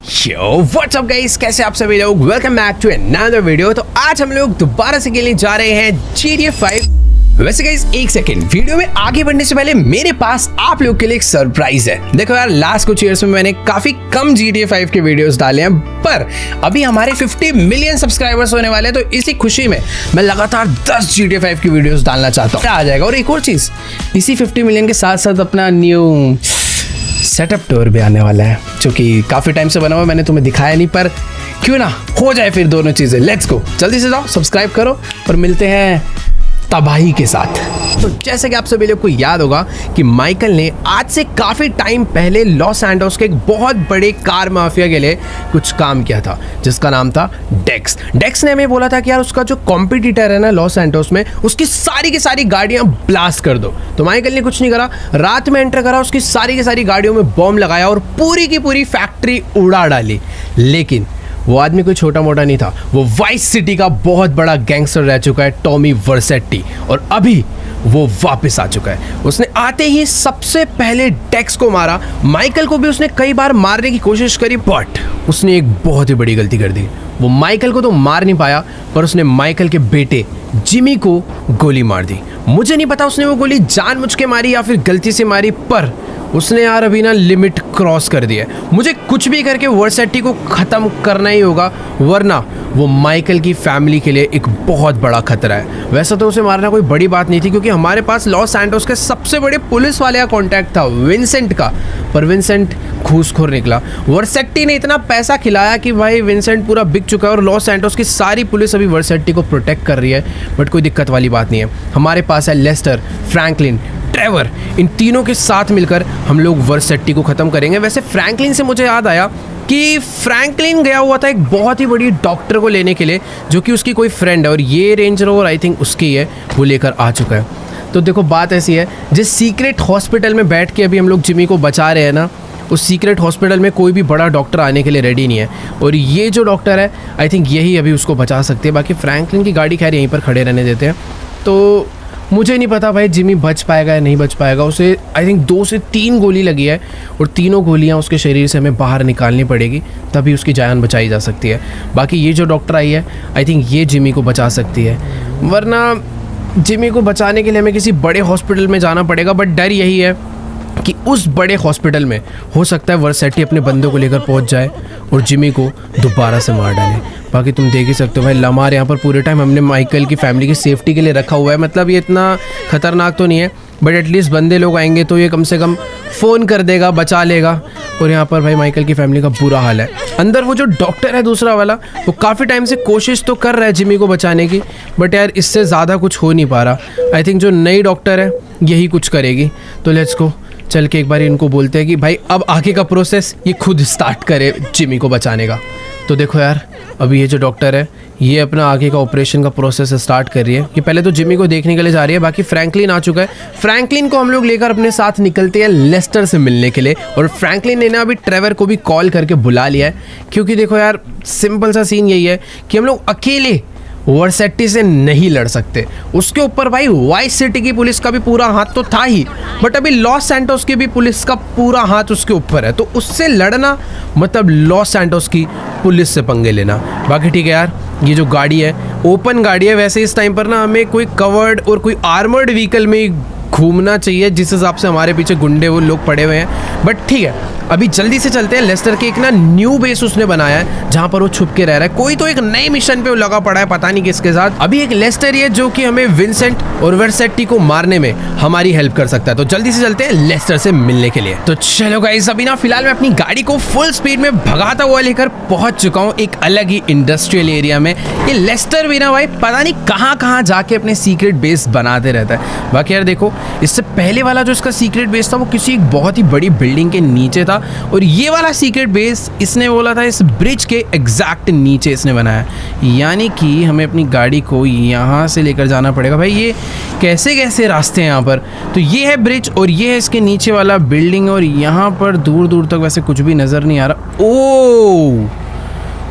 Yo, what's up guys? कैसे आप सभी लोग? Welcome back to another video. तो आज हम लोग दोबारा से खेलने जा रहे हैं GTA 5। वैसे गाइस एक सेकंड, वीडियो में आगे बढ़ने से पहले मेरे पास आप लोग के लिए एक सरप्राइज है। देखो यार, लास्ट कुछ ईयर्स में मैंने काफी कम GTA 5 के वीडियोस डाले हैं, पर अभी हमारे 50 मिलियन सब्सक्राइबर्स होने वाले हैं, तो इसी खुशी में मैं लगातार 10 GTA 5 की वीडियोस डालना चाहता हूँ। आ जाएगा। और एक और चीज, इसी 50 मिलियन के साथ साथ अपना न्यू सेटअप टूर भी आने वाला है, जो कि काफी टाइम से बना हुआ, मैंने तुम्हें दिखाया नहीं, पर क्यों ना हो जाए फिर दोनों चीजें। लेट्स गो, जल्दी से जाओ, सब्सक्राइब करो और मिलते हैं तबाही के साथ। तो जैसे कि आप सभी लोग को याद होगा कि माइकल ने आज से काफी टाइम पहले लॉस एंटोस के एक बहुत बड़े कार माफिया के लिए कुछ काम किया था, जिसका नाम था डेक्स। डेक्स ने हमें बोला था कि यार उसका जो कॉम्पिटिटर है ना लॉस एंटोस में, उसकी सारी की सारी गाड़ियां ब्लास्ट कर दो। तो माइकल ने कुछ नहीं करा, रात में एंटर करा, उसकी सारी की सारी गाड़ियों में बॉम्ब लगाया और पूरी की पूरी फैक्ट्री उड़ा डाली। लेकिन वो आदमी कोई छोटा मोटा नहीं था, वो वाइस सिटी का बहुत बड़ा गैंगस्टर रह चुका है, टॉमी वर्सेट्टी, और अभी वो वापस आ चुका है। उसने आते ही सबसे पहले डेक्स को मारा। माइकल को भी उसने कई बार मारने की कोशिश करी, बट उसने एक बहुत ही बड़ी गलती कर दी। वो माइकल को तो मार नहीं पाया, पर उसने माइकल के बेटे जिमी को गोली मार दी। मुझे नहीं पता उसने वो गोली जानबूझ के मारी या फिर गलती से मारी, पर उसने यार अभी ना लिमिट क्रॉस कर दी है। मुझे कुछ भी करके वर्सेट्टी को ख़त्म करना ही होगा, वरना वो माइकल की फैमिली के लिए एक बहुत बड़ा खतरा है। वैसे तो उसे मारना कोई बड़ी बात नहीं थी, क्योंकि हमारे पास लॉस सैंटोस के सबसे बड़े पुलिस वाले का कॉन्टैक्ट था, विंसेंट का, पर विंसेंट घूसखोर निकला। वर्सेट्टी ने इतना पैसा खिलाया कि भाई विंसेंट पूरा बिक चुका है, और लॉस सैंटोस की सारी पुलिस अभी वर्सेट्टी को प्रोटेक्ट कर रही है। बट कोई दिक्कत वाली बात नहीं है, हमारे पास है लेस्टर, फ्रैंकलिन, ट्रेवर, इन तीनों के साथ मिलकर हम लोग वर्सेट्टी को ख़त्म करेंगे। वैसे फ्रैंकलिन से मुझे याद आया कि फ्रैंकलिन गया हुआ था एक बहुत ही बड़ी डॉक्टर को लेने के लिए, जो कि उसकी कोई फ्रेंड है, और ये रेंज रोवर आई थिंक उसकी है, वो लेकर आ चुका है। तो देखो बात ऐसी है, जिस सीक्रेट हॉस्पिटल में बैठ के अभी हम लोग जिमी को बचा रहे हैं ना, उस सीक्रेट हॉस्पिटल में कोई भी बड़ा डॉक्टर आने के लिए रेडी नहीं है, और ये जो डॉक्टर है आई थिंक यही अभी उसको बचा सकती है। बाकी फ्रैंकलिन की गाड़ी खैर यहीं पर खड़े रहने देते हैं। तो मुझे नहीं पता भाई जिमी बच पाएगा या नहीं बच पाएगा। उसे आई थिंक 2 से 3 गोली लगी है, और तीनों गोलियां उसके शरीर से हमें बाहर निकालनी पड़ेगी, तभी उसकी जान बचाई जा सकती है। बाकी ये जो डॉक्टर आई है आई थिंक ये जिमी को बचा सकती है, वरना जिमी को बचाने के लिए हमें किसी बड़े हॉस्पिटल में जाना पड़ेगा। बट डर यही है कि उस बड़े हॉस्पिटल में हो सकता है वर्सेट्टी अपने बंदों को लेकर पहुंच जाए और जिमी को दोबारा से मार डाले। बाकी तुम देख ही सकते हो भाई, लमार यहाँ पर पूरे टाइम हमने माइकल की फैमिली की सेफ्टी के लिए रखा हुआ है। मतलब ये इतना खतरनाक तो नहीं है, बट एटलीस्ट बंदे लोग आएंगे तो ये कम से कम फ़ोन कर देगा, बचा लेगा। और यहाँ पर भाई माइकल की फैमिली का बुरा हाल है। अंदर वो जो डॉक्टर है दूसरा वाला, वो काफ़ी टाइम से कोशिश तो कर रहा है जिमी को बचाने की, बट यार इससे ज़्यादा कुछ हो नहीं पा रहा। आई थिंक जो नई डॉक्टर है यही कुछ करेगी। तो लेट्स गो, चल के एक बार इनको बोलते हैं कि भाई अब आगे का प्रोसेस ये खुद स्टार्ट करे जिमी को बचाने का। तो देखो यार, अभी ये जो डॉक्टर है ये अपना आगे का ऑपरेशन का प्रोसेस स्टार्ट कर रही है। कि पहले तो जिमी को देखने के लिए जा रही है। बाकी फ्रैंकलिन आ चुका है, फ्रैंकलिन को हम लोग लेकर अपने साथ निकलते हैं लेस्टर से मिलने के लिए। और फ्रैंकलिन ने ना अभी ट्रेवर को भी कॉल करके बुला लिया है, क्योंकि देखो यार सिंपल सा सीन यही है कि हम लोग अकेले वर्सेट्टी से नहीं लड़ सकते। उसके ऊपर भाई वाइस सिटी की पुलिस का भी पूरा हाथ तो था ही, बट अभी लॉस सैंटोस की भी पुलिस का पूरा हाथ उसके ऊपर है। तो उससे लड़ना मतलब लॉस सैंटोस की पुलिस से पंगे लेना। बाकी ठीक है यार, ये जो गाड़ी है ओपन गाड़ी है। वैसे इस टाइम पर ना हमें कोई कवर्ड और कोई आर्मर्ड व्हीकल में घूमना चाहिए, जिस हिसाब से हमारे पीछे गुंडे वो लोग पड़े हुए हैं। बट ठीक है, अभी जल्दी से चलते हैं। लेस्टर के एक ना न्यू बेस उसने बनाया है, जहां पर वो छुप के रह रहा है। कोई तो एक नए मिशन पे वो लगा पड़ा है, पता नहीं किसके साथ। अभी एक लेस्टर है जो कि हमें विंसेंट और वर्सेट्टी को मारने में हमारी हेल्प कर सकता है। तो जल्दी से चलते हैं लेस्टर से मिलने के लिए। तो चलो गाइस, अभी ना फिलहाल मैं अपनी गाड़ी को फुल स्पीड में भगाता हुआ लेकर पहुंच चुका हूँ एक अलग ही इंडस्ट्रियल एरिया में। ये लेस्टर भी ना भाई पता नहीं कहाँ जाके अपने सीक्रेट बेस बनाते रहता है। बाकी यार देखो, इससे पहले वाला जो इसका सीक्रेट बेस था वो किसी एक बहुत ही बड़ी बिल्डिंग के नीचे था, और ये वाला सीक्रेट बेस इसने बोला था इस ब्रिज के एग्जैक्ट नीचे इसने बनाया। यानी कि हमें अपनी गाड़ी को यहाँ से लेकर जाना पड़ेगा। भाई ये कैसे कैसे रास्ते हैं यहाँ पर। तो ये है ब्रिज, और ये है इसके नीचे वाला बिल्डिंग, और यहाँ पर दूर दूर तक वैसे कुछ भी नज़र नहीं आ रहा। ओह,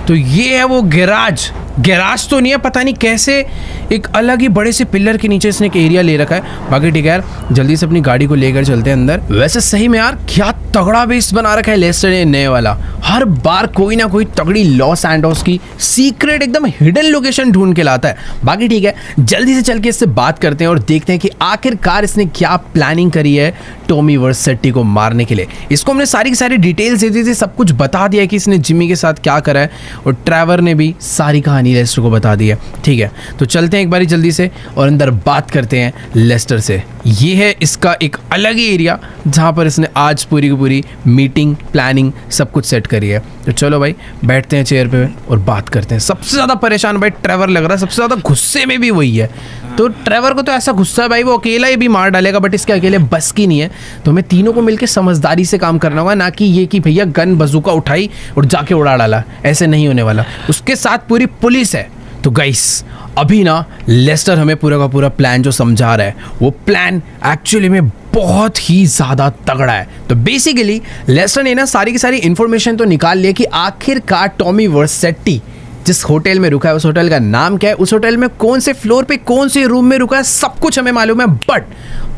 तो ये है वो गैराज तो नहीं है, पता नहीं कैसे एक अलग ही बड़े से पिलर के नीचे इसने एक एरिया ले रखा है। बाकी ठीक है यार, जल्दी से अपनी गाड़ी को लेकर चलते हैं अंदर। वैसे सही में यार क्या तगड़ा बेस बना रखा है लेस्टर ने नए वाला। हर बार कोई ना कोई तगड़ी लॉस सैंटोस की सीक्रेट एकदम हिडन लोकेशन ढूंढ के लाता है। बाकी ठीक है, जल्दी से चल के इससे बात करते हैं और देखते हैं कि आखिरकार इसने क्या प्लानिंग करी है टॉमी वर्सेटी को मारने के लिए। इसको हमने सारी की सारी डिटेल्स दे दी थी, सब कुछ बता दिया कि इसने जिमी के साथ क्या करा है, और ट्रेवर ने भी सारी कहानी लेस्टर को बता दी है। ठीक है, तो चलते हैं एक बारी जल्दी से और अंदर बात करते हैं लेस्टर से। ये है इसका एक अलग ही एरिया जहाँ पर इसने आज पूरी की पूरी मीटिंग प्लानिंग सब कुछ सेट करी है। तो चलो भाई बैठते हैं चेयर पे और बात करते हैं। सबसे ज़्यादा परेशान भाई ट्रेवर लग रहा है, सबसे ज़्यादा गुस्से में भी वही है। तो ट्रेवर को तो ऐसा गुस्सा है भाई वो अकेला ही भी मार डालेगा, बट इसके अकेले बस की नहीं है। तो हमें तीनों को मिलकर समझदारी से काम करना होगा, ना कि ये कि भैया गन बंदूक उठाई और जाके उड़ा डाला। ऐसे नहीं होने वाला, उसके साथ पूरी पुलिस है। तो गाइस अभी ना लेस्टर हमें पूरा का पूरा प्लान जो समझा रहा है, वो प्लान एक्चुअली में बहुत ही ज़्यादा तगड़ा है। तो बेसिकली लेस्टर ने ना सारी की सारी इन्फॉर्मेशन तो निकाल लिया कि आखिरकार टॉमी वर्सेटी जिस होटल में रुका है उस होटल का नाम क्या है, उस होटल में कौन से फ्लोर पे कौन से रूम में रुका है, सब कुछ हमें मालूम है। बट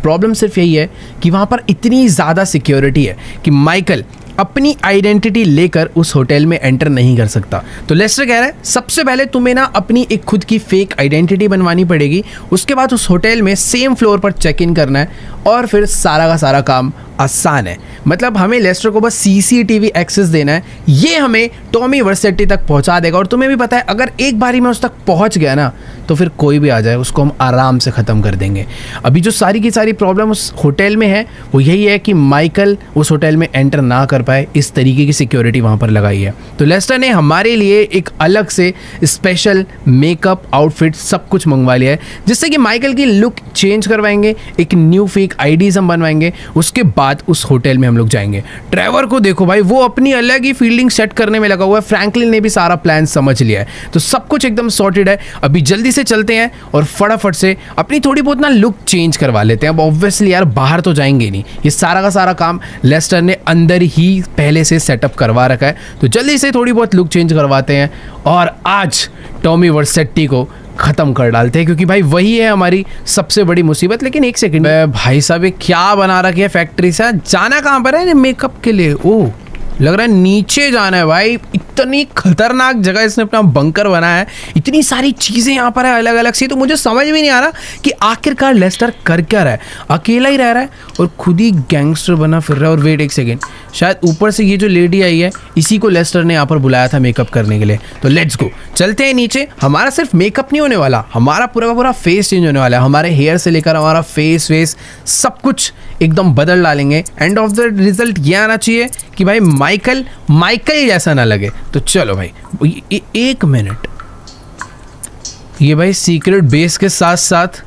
प्रॉब्लम सिर्फ यही है कि वहाँ पर इतनी ज़्यादा सिक्योरिटी है कि माइकल अपनी आइडेंटिटी लेकर उस होटल में एंटर नहीं कर सकता। तो लेस्टर कह रहा है सबसे पहले तुम्हें ना अपनी एक खुद की फेक आइडेंटिटी बनवानी पड़ेगी, उसके बाद उस होटल में सेम फ्लोर पर चेक इन करना है और फिर सारा का सारा काम आसान है। मतलब हमें लेस्टर को बस सीसीटीवी एक्सेस देना है, ये हमें टॉमी वर्सेटी तक पहुंचा देगा। और तुम्हें भी पता है अगर एक बारी में उस तक पहुंच गया ना तो फिर कोई भी आ जाए उसको हम आराम से ख़त्म कर देंगे। अभी जो सारी की सारी प्रॉब्लम उस होटल में है वो यही है कि माइकल उस होटल में एंटर ना कर पाए, इस तरीके की सिक्योरिटी वहाँ पर लगाई है। तो लेस्टर ने हमारे लिए एक अलग से स्पेशल मेकअप आउटफिट सब कुछ मंगवा लिया है, जिससे कि माइकल की लुक चेंज करवाएंगे, एक न्यू फेक आईडीज हम बनवाएंगे, उसके बाद उस होटल में हम लोग जाएंगे। ट्रेवर को देखो भाई, वो अपनी अलग ही फील्डिंग सेट करने में लगा हुआ है। फ्रैंकलिन ने भी सारा प्लान समझ लिया है, तो सब कुछ एकदम सॉर्टेड है। अभी जल्दी से चलते हैं और फटाफट से अपनी थोड़ी बहुत ना लुक चेंज करवा लेते हैं। अब ऑब्वियसली यार बाहर तो जाएंगे नहीं, ये सारा का सारा काम लेस्टर ने अंदर ही पहले से सेटअप करवा रखा है। तो जल्दी से थोड़ी बहुत लुक चेंज करवाते हैं और आज टॉमी वर्सेटी को ख़त्म कर डालते हैं, क्योंकि भाई वही है हमारी सबसे बड़ी मुसीबत। लेकिन एक सेकंड भाई साहब, ये क्या बना रखी है फैक्ट्री से? जाना कहाँ पर है मेकअप के लिए? ओह लग रहा है नीचे जाना है भाई। इतनी खतरनाक जगह इसने अपना बंकर बनाया है, इतनी सारी चीज़ें यहाँ पर है अलग अलग सी। तो मुझे समझ में नहीं आ रहा कि आखिरकार लेस्टर कर क्या रहा है। अकेला ही रह रहा है और खुद ही गैंगस्टर बना फिर रहा है। और वेट एक सेकेंड, शायद ऊपर से ये जो लेडी आई है इसी को लेस्टर ने यहाँ पर बुलाया था मेकअप करने के लिए। तो लेट्स गो, चलते हैं नीचे। हमारा सिर्फ मेकअप नहीं होने वाला, हमारा पूरा का पूरा फेस चेंज होने वाला है। हमारे हेयर से लेकर हमारा फेस वेस सब कुछ एकदम बदल डालेंगे। एंड ऑफ द रिजल्ट ये आना चाहिए कि भाई माइकल जैसा ना लगे। तो चलो भाई एक मिनट, ये भाई सीक्रेट बेस के साथ साथ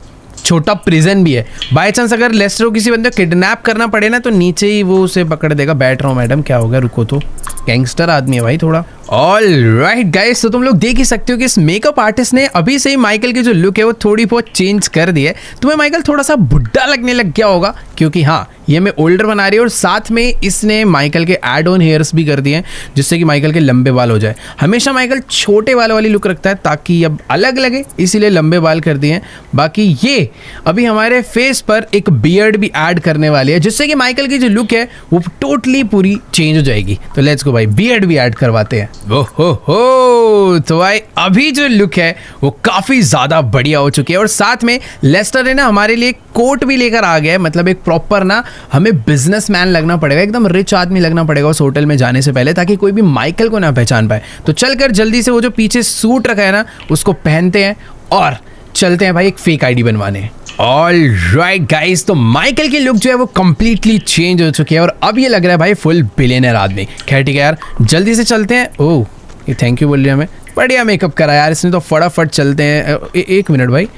छोटा प्रिजन भी है। बाय चांस अगर लेस्टर को किसी बंदे को किडनैप करना पड़े ना तो नीचे ही वो उसे पकड़ देगा। बैठ रहा हूँ मैडम, क्या हो गया, रुको तो, गैंगस्टर आदमी है भाई थोड़ा। ऑल राइट गाइस, तो तुम लोग देख ही सकते हो कि इस मेकअप आर्टिस्ट ने अभी से ही माइकल की जो लुक है वो थोड़ी बहुत चेंज कर दी है। तुम्हें माइकल थोड़ा सा बुढ़ा लगने लग गया होगा, क्योंकि हाँ ये मैं ओल्डर बना रही है और साथ में इसने माइकल के एड ऑन हेयर्स भी कर दिए हैं, जिससे कि माइकल के लंबे बाल हो जाए। हमेशा माइकल छोटे बाल वाली लुक रखता है ताकि अब अलग लगे, इसीलिए लंबे बाल कर दिए हैं। बाकी ये अभी हमारे फेस पर एक बियर्ड भी ऐड करने वाली है, जिससे कि माइकल की जो लुक है वो टोटली पूरी चेंज हो जाएगी। तो लेट्स गो भाई, बियर्ड भी ऐड करवाते हैं। हो तो भाई अभी जो लुक है वो काफी ज्यादा बढ़िया हो चुकी है। और साथ में लेस्टर ने ना हमारे लिए कोट भी लेकर आ गया है, मतलब एक प्रॉपर ना हमें बिजनेसमैन लगना पड़ेगा, एकदम रिच आदमी लगना पड़ेगा उस होटल में जाने से पहले, ताकि कोई भी माइकल को ना पहचान पाए। तो चलकर जल्दी से वो जो पीछे सूट रखा है ना उसको पहनते हैं और चलते हैं भाई एक फेक आईडी बनवाने। ऑल राइट गाइस, तो माइकल की लुक जो है वो कंप्लीटली चेंज हो चुकी है और अब ये लग रहा है भाई फुल बिलियनर आदमी। खैर ठीक है यार, जल्दी से चलते हैं। ओह ये थैंक यू बोल रही है हमें, बढ़िया मेकअप करा यार इसने तो। फटाफट चलते हैं। एक मिनट भाई,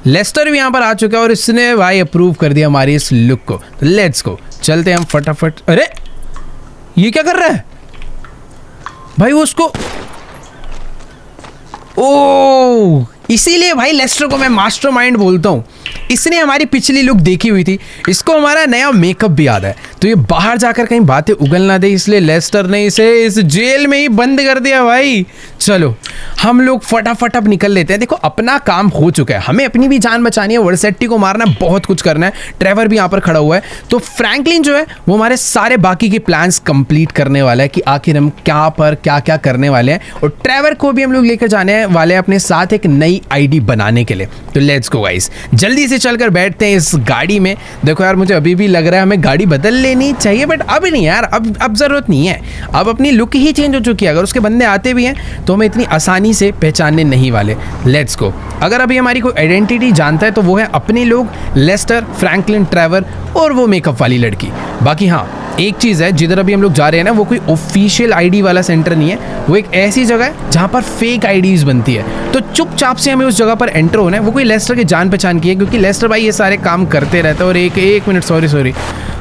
लेस्टर भी यहाँ पर आ चुका है और इसने भाई अप्रूव कर दिया हमारी इस लुक को। तो लेट्स गो, चलते हैं हम फटाफट। अरे ये क्या कर रहा है भाई? वो उसको, ओह इसीलिए भाई लेस्टर को मैं मास्टरमाइंड बोलता हूँ। इसने हमारी पिछली लुक देखी हुई थी, इसको हमारा नया मेकअप भी याद है, तो ये बाहर जाकर कहीं बातें उगल ना दे, इसलिए लेस्टर ने इसे इस जेल में ही बंद कर दिया भाई। चलो हम लोग फटाफट अब निकल लेते हैं। देखो अपना काम हो चुका है, हमें अपनी भी जान बचानी है, वर्सेटी को मारना है, बहुत कुछ करना है। ट्रेवर भी यहाँ पर खड़ा हुआ है, तो फ्रैंकलिन जो है वो हमारे सारे बाकी के प्लान्स कंप्लीट करने वाला है कि आखिर हम क्या पर क्या क्या करने वाले हैं। और ट्रेवर को भी हम लोग लेकर जाने वाले हैं अपने साथ एक नई आईडी बनाने के लिए। तो लेट्स गो गाइस, जल्दी से चलकर बैठते हैं इस गाड़ी में। देखो यार मुझे अभी भी लग रहा है हमें गाड़ी बदल लेनी चाहिए, बट अभी नहीं यार, अब जरूरत नहीं है। अब अपनी लुक ही चेंज हो चुकी है, अगर उसके बंदे आते भी हैं तो हमें इतनी आसानी से पहचानने नहीं वाले। Let's go. अगर अभी हमारी कोई आइडेंटिटी जानता है तो वो है अपने लोग, लेस्टर, फ्रैंकलिन, ट्रेवर और वो मेकअप वाली लड़की। बाकी हाँ एक चीज़ है, जिधर अभी हम लोग जा रहे हैं ना वो कोई ऑफिशियल आईडी वाला सेंटर नहीं है, वो एक ऐसी जगह है जहाँ पर फेक आईडीज बनती है। तो चुपचाप से हमें उस जगह पर एंटर होना है। वो कोई लेस्टर के जान पहचान की है, क्योंकि लेस्टर भाई ये सारे काम करते रहते हैं। और एक मिनट, सॉरी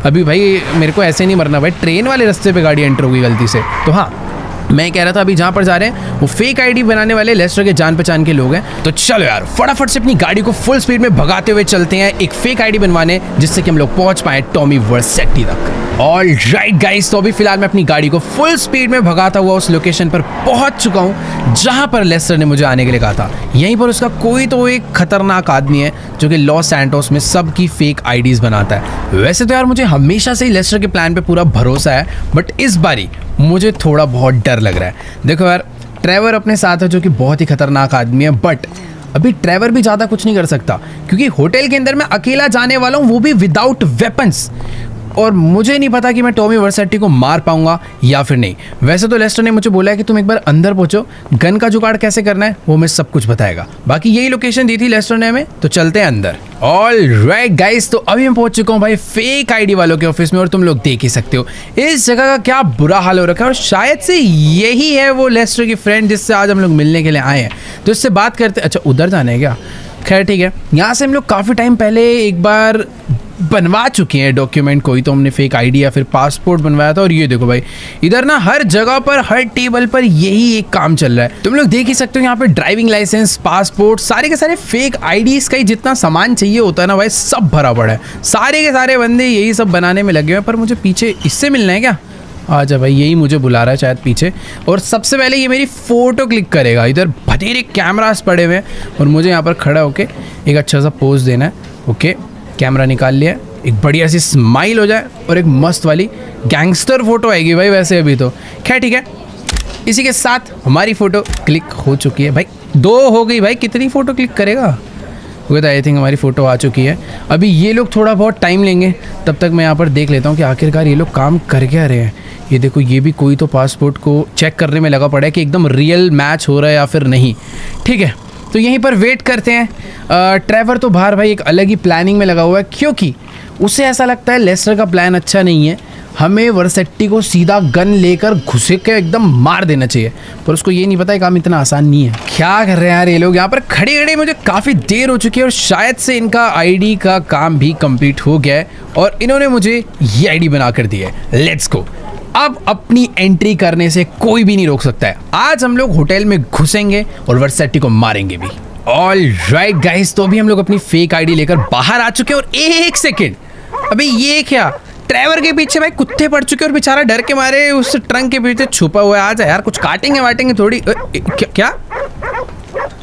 अभी भाई मेरे को ऐसे नहीं मरना भाई, ट्रेन वाले रास्ते पे गाड़ी एंटर होगी गलती से। तो हाँ मैं कह रहा था अभी जहाँ पर जा रहे हैं वो फेक आईडी बनाने वाले लेस्टर के जान पहचान के लोग हैं। तो चलो यार फटाफट से अपनी गाड़ी को फुल स्पीड में भगाते हुए चलते हैं एक फेक आईडी बनवाने, जिससे कि हम लोग पहुंच पाए टॉमी वर्सेटी तक। ऑल राइट गाइस, तो अभी फिलहाल मैं अपनी गाड़ी को फुल स्पीड में भगाता हुआ उस लोकेशन पर पहुंच चुका हूं जहां पर लेस्टर ने मुझे आने के लिए कहा था। यहीं पर उसका कोई तो एक खतरनाक आदमी है जो कि लॉस सैंटोस में सबकी फेक आईडीज बनाता है। वैसे तो यार मुझे हमेशा से ही लेस्टर के प्लान पे पूरा भरोसा है, बट इस बारी मुझे थोड़ा बहुत डर लग रहा है। देखो यार ट्रेवर अपने साथ है जो कि बहुत ही खतरनाक आदमी है, बट अभी ट्रेवर भी ज़्यादा कुछ नहीं कर सकता क्योंकि होटल के अंदर मैं अकेला जाने वाला हूँ, वो भी विदाउट वेपन्स। और मुझे नहीं पता कि मैं टॉमी वर्सेटी को मार पाऊंगा या फिर नहीं। वैसे तो लेस्टर ने मुझे बोला है कि तुम एक बार अंदर पहुंचो, गन का जुगाड़ कैसे करना है वो मैं सब कुछ बताएगा। बाकी यही लोकेशन दी थी लेस्टर ने हमें, तो चलते हैं अंदर। ऑल राइट गाइस, तो अभी मैं पहुंच चुका हूँ भाई फेक आईडी वालों के ऑफिस में, और तुम लोग देख ही सकते हो इस जगह का क्या बुरा हाल हो रखा है। और शायद से यही है वो लेस्टर की फ्रेंड जिससे आज हम लोग मिलने के लिए आए हैं, तो इससे बात करते। अच्छा उधर जाना है क्या? खैर ठीक है, यहाँ से हम लोग काफ़ी टाइम पहले एक बार बनवा चुके हैं डॉक्यूमेंट, कोई तो हमने फेक आईडी या फिर पासपोर्ट बनवाया था। और ये देखो भाई इधर ना हर जगह पर हर टेबल पर यही एक काम चल रहा है। तुम लोग देख ही सकते हो यहाँ पे ड्राइविंग लाइसेंस, पासपोर्ट, सारे के सारे फेक आईडीज का ही जितना सामान चाहिए होता है ना भाई सब भरा पड़ा है। सारे के सारे बंदे यही सब बनाने में लगे हुए हैं। पर मुझे पीछे इससे मिलना है क्या? आजा भाई, यही मुझे बुला रहा है शायद पीछे। और सबसे पहले ये मेरी फ़ोटो क्लिक करेगा। इधर बथेरे कैमरास पड़े हुए हैं और मुझे यहाँ पर खड़ा होके एक अच्छा सा पोज देना है। ओके कैमरा निकाल लिया, एक बढ़िया सी स्माइल हो जाए और एक मस्त वाली गैंगस्टर फोटो आएगी भाई वैसे अभी तो। खैर ठीक है, इसी के साथ हमारी फ़ोटो क्लिक हो चुकी है भाई। 2 हो गई भाई, कितनी फ़ोटो क्लिक करेगा? विद आई थिंक हमारी फ़ोटो आ चुकी है। अभी ये लोग थोड़ा बहुत टाइम लेंगे, तब तक मैं यहाँ पर देख लेता हूँ कि आखिरकार ये लोग काम कर क्या रहे हैं। ये देखो ये भी कोई तो पासपोर्ट को चेक करने में लगा पड़ा है कि एकदम रियल मैच हो रहा है या फिर नहीं। ठीक है तो यहीं पर वेट करते हैं। ट्रेवर तो बाहर भाई एक अलग ही प्लानिंग में लगा हुआ है, क्योंकि उसे ऐसा लगता है लेस्टर का प्लान अच्छा नहीं है, हमें वर्सेटी को सीधा गन लेकर घुसे के एकदम मार देना चाहिए। पर उसको ये नहीं पता है काम इतना आसान नहीं है। क्या कर रहे हैं यार ये लोग यहाँ पर खड़े खड़े? मुझे काफ़ी देर हो चुकी है और शायद से इनका आईडी का काम भी कंप्लीट हो गया है और इन्होंने मुझे ये आईडी बना कर दी है। Let's go. अब अपनी एंट्री करने से कोई भी नहीं रोक सकता है। आज हम लोग होटल में घुसेंगे और वर्सेटी को मारेंगे भी। ऑल राइट गाइस, तो अभी हम लोग अपनी फेक आईडी लेकर बाहर आ चुके हैं। और एक सेकेंड, अभी ये क्या? ट्रेवर के पीछे भाई कुत्ते पड़ चुके और बेचारा डर के मारे उस ट्रंक के पीछे छुपा हुआ है। आ जा यार, कुछ काटेंगे वाटेंगे थोड़ी। क्या?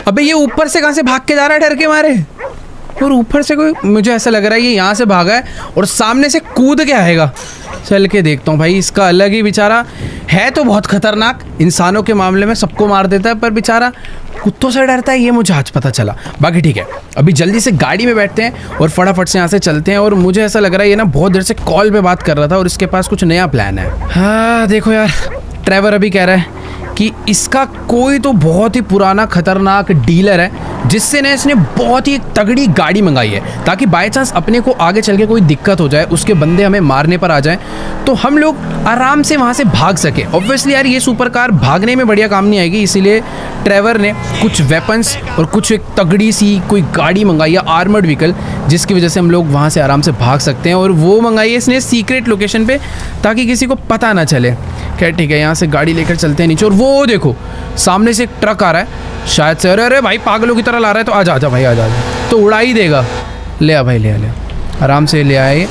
अबे ये ऊपर से कहाँ से भाग के जा रहा है डर के मारे? और ऊपर से कोई, मुझे ऐसा लग रहा है ये यहाँ से भागा है और सामने से कूद के आएगा। चल के देखता हूँ भाई, इसका अलग ही बेचारा है तो बहुत खतरनाक, इंसानों के मामले में सबको मार देता है, पर बेचारा कुत्तों से डरता है, ये मुझे आज पता चला। बाकी ठीक है, अभी जल्दी से गाड़ी में बैठते हैं और फटाफट से यहाँ से चलते हैं। और मुझे ऐसा लग रहा है ये ना बहुत देर से कॉल पे बात कर रहा था और इसके पास कुछ नया प्लान है। हाँ देखो यार, ट्रेवर अभी कह रहा है कि इसका कोई तो बहुत ही पुराना खतरनाक डीलर है जिससे ना इसने बहुत ही तगड़ी गाड़ी मंगाई है, ताकि बाय चांस अपने को आगे चल के कोई दिक्कत हो जाए, उसके बंदे हमें मारने पर आ जाएं, तो हम लोग आराम से वहाँ से भाग सके। ऑब्वियसली यार ये सुपर कार भागने में बढ़िया काम नहीं आएगी, इसीलिए ट्रेवर ने कुछ वेपन्स और कुछ एक तगड़ी सी कोई गाड़ी मंगाई है, आर्मर्ड व्हीकल, जिसकी वजह से हम लोग वहाँ से आराम से भाग सकते हैं। और वो मंगाई है इसने सीक्रेट लोकेशन पे, ताकि किसी को पता ना चले। खैर ठीक है, यहाँ से गाड़ी लेकर चलते हैं नीचे। और वो देखो सामने से एक ट्रक आ रहा है शायद से। अरे भाई पागलों की तरह ला रहा है, तो आ जा भाई, आ जा, तो उड़ा ही देगा। ले आ भाई, ले आ आराम से ले आए।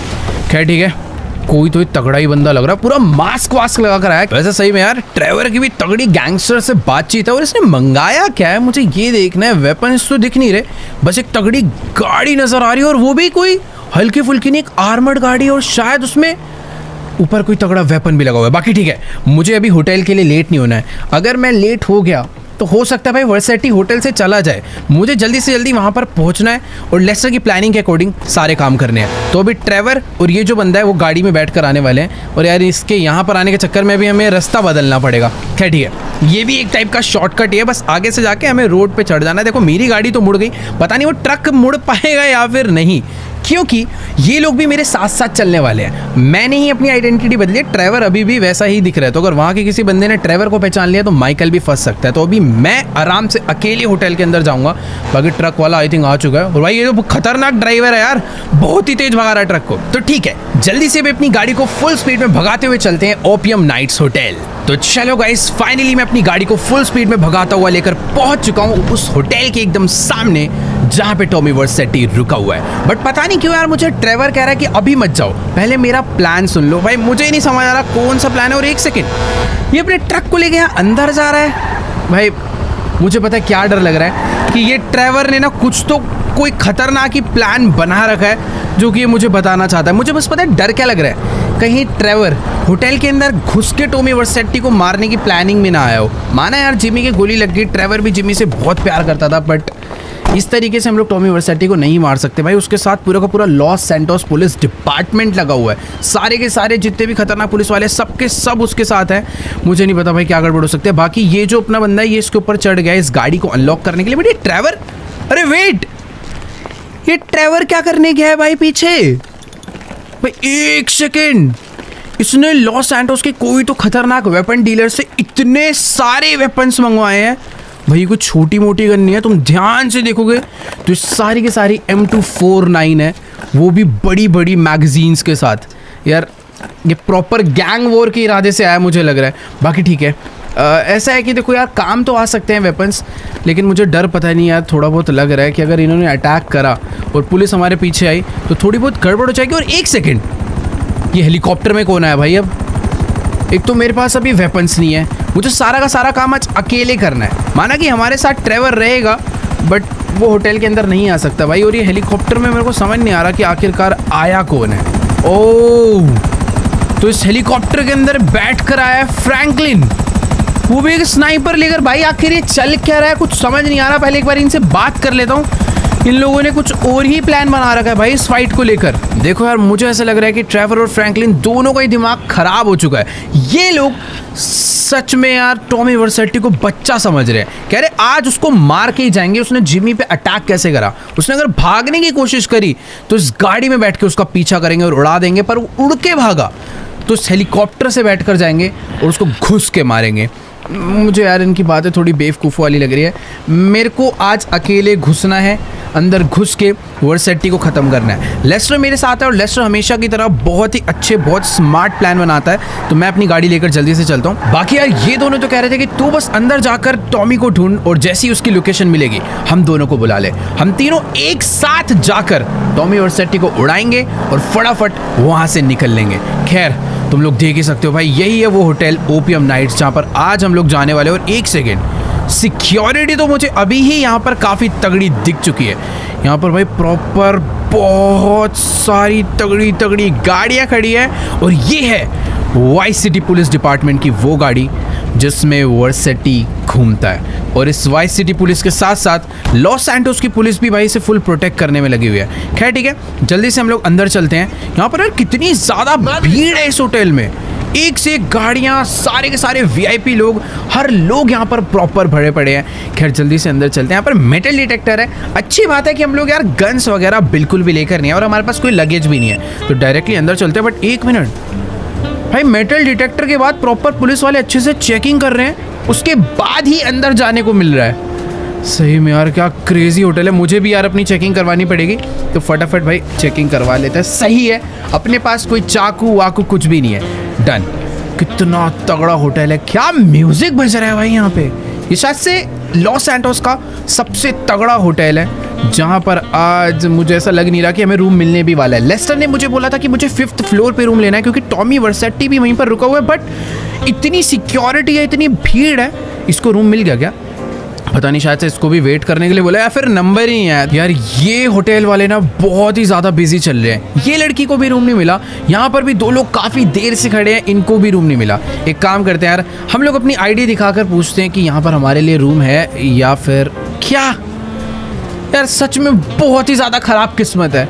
खैर ठीक है, कोई तो तगड़ा ही बंदा लग रहा है, पूरा मास्क वास्क लगा कर आया। वैसे सही में यार ट्रेवर की भी तगड़ी गैंगस्टर से बातचीत है। और इसने मंगाया क्या है मुझे ये देखना है। वेपन्स तो दिख नहीं रहे, बस एक तगड़ी गाड़ी नजर आ रही है, और वो भी कोई हल्की फुल्की नहीं, एक आर्मर्ड गाड़ी, और शायद उसमें ऊपर कोई तगड़ा वेपन भी लगा हुआ है। बाकी ठीक है, मुझे अभी होटल के लिए लेट नहीं होना है। अगर मैं लेट हो गया तो हो सकता है भाई वर्सिटी होटल से चला जाए। मुझे जल्दी से जल्दी वहाँ पर पहुँचना है और लेस्टर की प्लानिंग के अकॉर्डिंग सारे काम करने हैं। तो अभी ट्रेवर और ये जो बंदा है वो गाड़ी में बैठ कर आने वाले हैं, और यार इसके यहाँ पर आने के चक्कर में भी हमें रास्ता बदलना पड़ेगा। खैर ठीक है, ये भी एक टाइप का शॉर्टकट है, बस आगे से जाके हमें रोड पे चढ़ जाना है। देखो मेरी गाड़ी तो मुड़ गई, पता नहीं वो ट्रक मुड़ पाएगा या फिर नहीं, क्योंकि ये लोग भी मेरे साथ साथ चलने वाले हैं। मैंने ही अपनी आइडेंटिटी बदली है, ट्रेवर अभी भी वैसा ही दिख रहा है। तो अगर वहाँ के किसी बंदे ने ट्रेवर को पहचान लिया तो माइकल भी फंस सकता है। तो अभी मैं आराम से अकेले होटल के अंदर जाऊंगा। बाकी ट्रक वाला आई थिंक आ चुका है, और भाई ये तो खतरनाक ड्राइवर है यार, बहुत ही तेज भगा रहा है ट्रक को। तो ठीक है, जल्दी से भी अपनी गाड़ी को फुल स्पीड में भगाते हुए चलते हैं ओपियम नाइट्स होटल। तो चलो गाइस, फाइनली मैं अपनी गाड़ी को फुल स्पीड में भगाता हुआ लेकर पहुंच चुका हूं उस होटल के एकदम सामने जहां पे टॉमी वर्सेटी रुका हुआ है। बट पता नहीं क्यों यार मुझे ट्रेवर कह रहा है कि अभी मत जाओ, पहले मेरा प्लान सुन लो। भाई मुझे ही नहीं समझ आ रहा कौन सा प्लान है। और एक सेकेंड, ये अपने ट्रक को लेके यहाँ अंदर जा रहा है। भाई मुझे पता है क्या डर लग रहा है कि ये ट्रेवर ने ना कुछ तो कोई खतरनाक ही प्लान बना रखा है जो कि ये मुझे बताना चाहता है। मुझे बस पता है डर क्या लग रहा है, कहीं ट्रेवर होटल के अंदर घुस के टॉमी वर्सेटी को मारने की प्लानिंग में ना आया हो। माना यार जिमी की गोली लग गई, ट्रेवर भी जिमी से बहुत प्यार करता था, बट इस तरीके से हम लोग टॉमी वर्सेटी को नहीं मार सकते भाई। उसके साथ पूरा का पूरा लॉस सैंटोस पुलिस डिपार्टमेंट लगा हुआ है, सारे के सारे जितने भी खतरनाक पुलिस वाले सब के सब उसके साथ हैं। मुझे नहीं पता भाई क्या गड़बड़ हो सकते हैं। बाकी ये जो अपना बंदा है ये इसके ऊपर चढ़ गया इस गाड़ी को अनलॉक करने के लिए। बट ये ट्रेवर, अरे वेट, ये ट्रेवर क्या करने गया है भाई पीछे? भाई एक सेकेंड, इसने लॉस सैंटोस के कोई तो खतरनाक वेपन डीलर से इतने सारे वेपन्स मंगवाए हैं। भाई कुछ छोटी मोटी गन नहीं है, तुम ध्यान से देखोगे तो सारी की सारी M249 है, वो भी बड़ी बड़ी मैगजीन्स के साथ। यार ये प्रॉपर गैंग वॉर के इरादे से आया मुझे लग रहा है। बाकी ठीक है, ऐसा है कि देखो यार काम तो आ सकते हैं वेपन्स, लेकिन मुझे डर पता नहीं यार थोड़ा बहुत लग रहा है कि अगर इन्होंने अटैक करा और पुलिस हमारे पीछे आई तो थोड़ी बहुत गड़बड़ हो जाएगी। और एक सेकेंड, ये हेलीकॉप्टर में कौन आया भाई? अब एक तो मेरे पास अभी वेपन्स नहीं है, मुझे सारा का सारा काम आज अकेले करना है। माना कि हमारे साथ ट्रेवर रहेगा, बट वो होटल के अंदर नहीं आ सकता भाई। और ये हेलीकॉप्टर में मेरे को समझ नहीं आ रहा कि आखिरकार आया कौन है। ओह, तो इस हेलीकॉप्टर के अंदर बैठ कर आया फ्रैंकलिन, वो भी एक स्नाइपर लेकर। भाई आखिर ये चल क्या रहा है, कुछ समझ नहीं आ रहा। पहले एक बार इनसे बात कर लेता हूँ। इन लोगों ने कुछ और ही प्लान बना रखा है भाई इस फाइट को लेकर। देखो यार मुझे ऐसा लग रहा है कि ट्रेवर और फ्रैंकलिन दोनों का ही दिमाग खराब हो चुका है। ये लोग सच में यार टॉमी वर्सेटी को बच्चा समझ रहे हैं, कह रहे आज उसको मार के ही जाएंगे। उसने जिमी पे अटैक कैसे करा? उसने अगर भागने की कोशिश करी तो इस गाड़ी में बैठ के उसका पीछा करेंगे और उड़ा देंगे, पर वो उड़ के भागा तो इस हेलीकॉप्टर से बैठ कर जाएंगे और उसको घुस के मारेंगे। मुझे यार इनकी बातें थोड़ी बेवकूफ़ वाली लग रही है। मेरे को आज अकेले घुसना है, अंदर घुस के वर्सेटी को ख़त्म करना है। लेस्टर मेरे साथ है और लेस्टर हमेशा की तरह बहुत ही अच्छे, बहुत स्मार्ट प्लान बनाता है। तो मैं अपनी गाड़ी लेकर जल्दी से चलता हूँ। बाकी यार ये दोनों तो कह रहे थे कि तू बस अंदर जाकर टॉमी को ढूंढ और जैसी उसकी लोकेशन मिलेगी हम दोनों को बुला ले। हम तीनों एक साथ जाकर टॉमी वर्सेटी को उड़ाएंगे और फटाफट वहाँ से निकल लेंगे। खैर तुम लोग देख ही सकते हो भाई, यही है वो होटल ओपियम नाइट्स जहाँ पर आज हम लोग जाने वाले। और एक सेकेंड, सिक्योरिटी तो मुझे अभी ही यहाँ पर काफ़ी तगड़ी दिख चुकी है। यहाँ पर भाई प्रॉपर बहुत सारी तगड़ी तगड़ी गाड़ियाँ खड़ी है। और ये है वाइस सिटी पुलिस डिपार्टमेंट की वो गाड़ी जिसमें वर्सेटी घूमता है। और इस वाइस सिटी पुलिस के साथ साथ लॉस सैंटोस की पुलिस भी भाई इसे फुल प्रोटेक्ट करने में लगी हुई है। खैर ठीक है, जल्दी से हम लोग अंदर चलते हैं। यहाँ पर यार कितनी ज़्यादा भीड़ है इस होटल में, एक से एक गाड़ियाँ, सारे के सारे VIP लोग, हर लोग यहाँ पर प्रॉपर भरे पड़े हैं। खैर जल्दी से अंदर चलते हैं। यहाँ पर मेटल डिटेक्टर है, अच्छी बात है कि हम लोग यार गन्स वगैरह बिल्कुल भी लेकर नहीं है और हमारे पास कोई लगेज भी नहीं है, तो डायरेक्टली अंदर चलते हैं। बट एक मिनट भाई, मेटल डिटेक्टर के बाद प्रॉपर पुलिस वाले अच्छे से चेकिंग कर रहे हैं, उसके बाद ही अंदर जाने को मिल रहा है। सही में यार क्या क्रेजी होटल है। मुझे भी यार अपनी चेकिंग करवानी पड़ेगी, तो फटाफट भाई चेकिंग करवा लेते हैं। सही है, अपने पास कोई चाकू वाकू कुछ भी नहीं है। डन। कितना तगड़ा होटल है, क्या म्यूजिक बज रहा है भाई यहाँ पे। ये शायद से लॉस सैंटोस का सबसे तगड़ा होटल है। जहाँ पर आज मुझे ऐसा लग नहीं रहा कि हमें रूम मिलने भी वाला है। लेस्टर ने मुझे बोला था कि मुझे 5th फ्लोर पे रूम लेना है क्योंकि टॉमी वर्सेटी भी वहीं पर रुका हुआ है, बट इतनी सिक्योरिटी है, इतनी भीड़ है, इसको रूम मिल गया क्या पता नहीं, शायद से इसको भी वेट करने के लिए बोला या फिर नंबर ही है। यार ये होटल वाले ना बहुत ही ज़्यादा बिजी चल रहे हैं। ये लड़की को भी रूम नहीं मिला, यहाँ पर भी 2 लोग काफ़ी देर से खड़े हैं, इनको भी रूम नहीं मिला। एक काम करते हैं यार, हम लोग अपनी आईडी दिखाकर पूछते हैं कि यहाँ पर हमारे लिए रूम है या फिर क्या। यार सच में बहुत ही ज़्यादा ख़राब किस्मत है,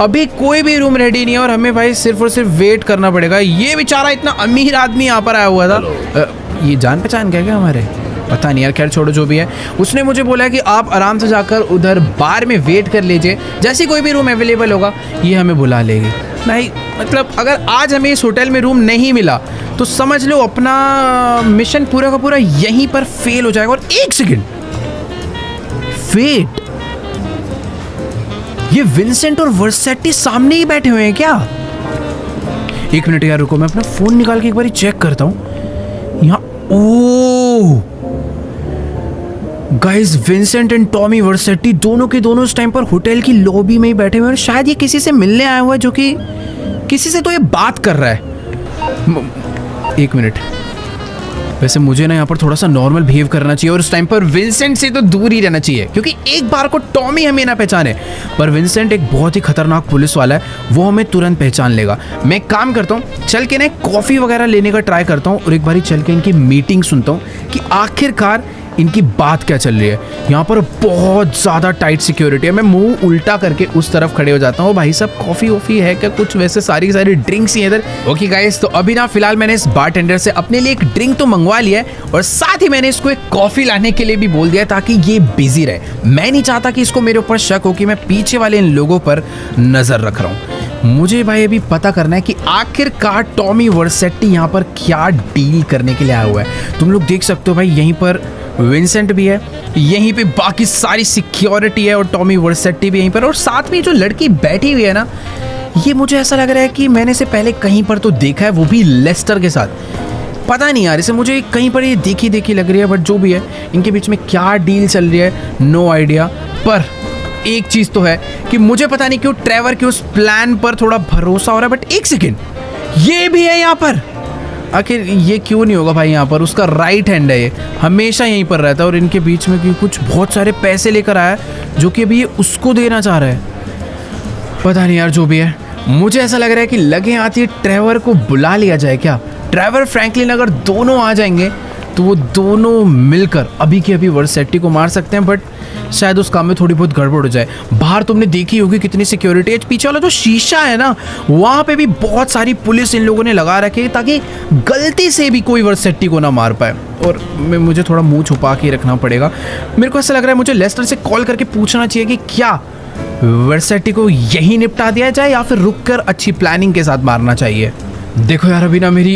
अभी कोई भी रूम रेडी नहीं है और हमें भाई सिर्फ और सिर्फ वेट करना पड़ेगा। ये बेचारा इतना अमीर आदमी यहाँ पर आया हुआ था, ये जान पहचान क्या हमारे पता नहीं यार, खैर छोड़ो जो भी है। उसने मुझे बोला कि आप आराम से जाकर उधर बार में वेट कर लीजिए, जैसे कोई भी रूम अवेलेबल होगा ये हमें बुला लेगी। नहीं मतलब अगर आज हमें इस होटल में रूम नहीं मिला तो समझ लो अपना मिशन पूरा का पूरा यहीं पर फेल हो जाएगा। और एक सेकंड वेट, ये विंसेंट और वर्सेटी सामने ही बैठे हुए हैं क्या? एक मिनट यार रुको, मैं अपना फोन निकाल के एक बार चेक करता हूं। यहाँ oh guys, Vincent and Tommy वर्सेटी दोनों के दोनों इस टाइम पर होटल की लॉबी में ही बैठे हुए हैं और शायद ये किसी से मिलने आया हुआ है, जो कि किसी से तो ये बात कर रहा है। एक मिनट, वैसे मुझे ना यहाँ पर थोड़ा सा नॉर्मल बिहेव करना चाहिए और उस टाइम पर विंसेंट से तो दूर ही रहना चाहिए, क्योंकि एक बार को टॉमी हमें ना पहचाने, पर विंसेंट एक बहुत ही खतरनाक पुलिस वाला है, वो हमें तुरंत पहचान लेगा। मैं एक काम करता हूँ, चल के ना कॉफ़ी वगैरह लेने का ट्राई करता हूँ और एक बारी चल के इनकी मीटिंग सुनता हूँ कि आखिरकार इनकी बात क्या चल रही है। यहाँ पर बहुत ज़्यादा टाइट सिक्योरिटी है। मैं मुंह उल्टा करके उस तरफ खड़े हो जाता हूँ। भाई साहब कॉफ़ी वॉफ़ी है क्या कुछ? वैसे सारी की सारी ड्रिंक्स ही इधर। ओके गाइस, तो अभी ना फिलहाल मैंने इस बारटेंडर से अपने लिए एक ड्रिंक तो मंगवा लिया है और साथ ही मैंने इसको एक कॉफ़ी लाने के लिए भी बोल दिया ताकि ये बिजी रहे। मैं नहीं चाहता कि इसको मेरे ऊपर शक हो कि मैं पीछे वाले इन लोगों पर नज़र रख रहा हूँ। मुझे भाई अभी पता करना है कि आखिरकार टॉमी वर्सेटी यहाँ पर क्या डील करने के लिए आया हुआ है। तुम लोग देख सकते हो भाई, यहीं पर विंसेंट भी है, यहीं पे बाकी सारी सिक्योरिटी है और टॉमी वर्सेटी भी यहीं पर, और साथ में जो लड़की बैठी हुई है ना, ये मुझे ऐसा लग रहा है कि मैंने इसे पहले कहीं पर तो देखा है, वो भी लेस्टर के साथ। पता नहीं यार, इसे मुझे कहीं पर ये देखी देखी लग रही है, बट जो भी है इनके बीच में क्या डील चल रही है नो आइडिया। पर एक चीज़ तो है कि मुझे पता नहीं क्यों ट्रेवर के उस प्लान पर थोड़ा भरोसा हो रहा है। बट एक सेकेंड, ये भी है यहाँ पर, आखिर ये क्यों नहीं होगा भाई? यहाँ पर उसका राइट हैंड है, ये हमेशा यहीं पर रहता है और इनके बीच में क्यों कुछ बहुत सारे पैसे लेकर आया जो कि अभी ये उसको देना चाह रहा है। पता नहीं यार, जो भी है मुझे ऐसा लग रहा है कि लगे आती ट्रेवर को बुला लिया जाए क्या? ट्रेवर फ्रैंकलिन अगर दोनों आ जाएंगे तो वो दोनों मिलकर अभी के अभी वर्सेटी को मार सकते हैं, बट शायद उस काम में थोड़ी बहुत गड़बड़ हो जाए। बाहर तुमने देखी होगी कितनी सिक्योरिटी है, पीछे वाला जो शीशा है ना वहाँ पे भी बहुत सारी पुलिस इन लोगों ने लगा रखी है ताकि गलती से भी कोई वर्सेटी को ना मार पाए। और मुझे थोड़ा मुंह छुपा के रखना पड़ेगा। मेरे को ऐसा लग रहा है मुझे लेस्टर से कॉल करके पूछना चाहिए कि क्या वर्सेटी को यही निपटा दिया जाए या फिर रुक कर अच्छी प्लानिंग के साथ मारना चाहिए। देखो यार, अभी ना मेरी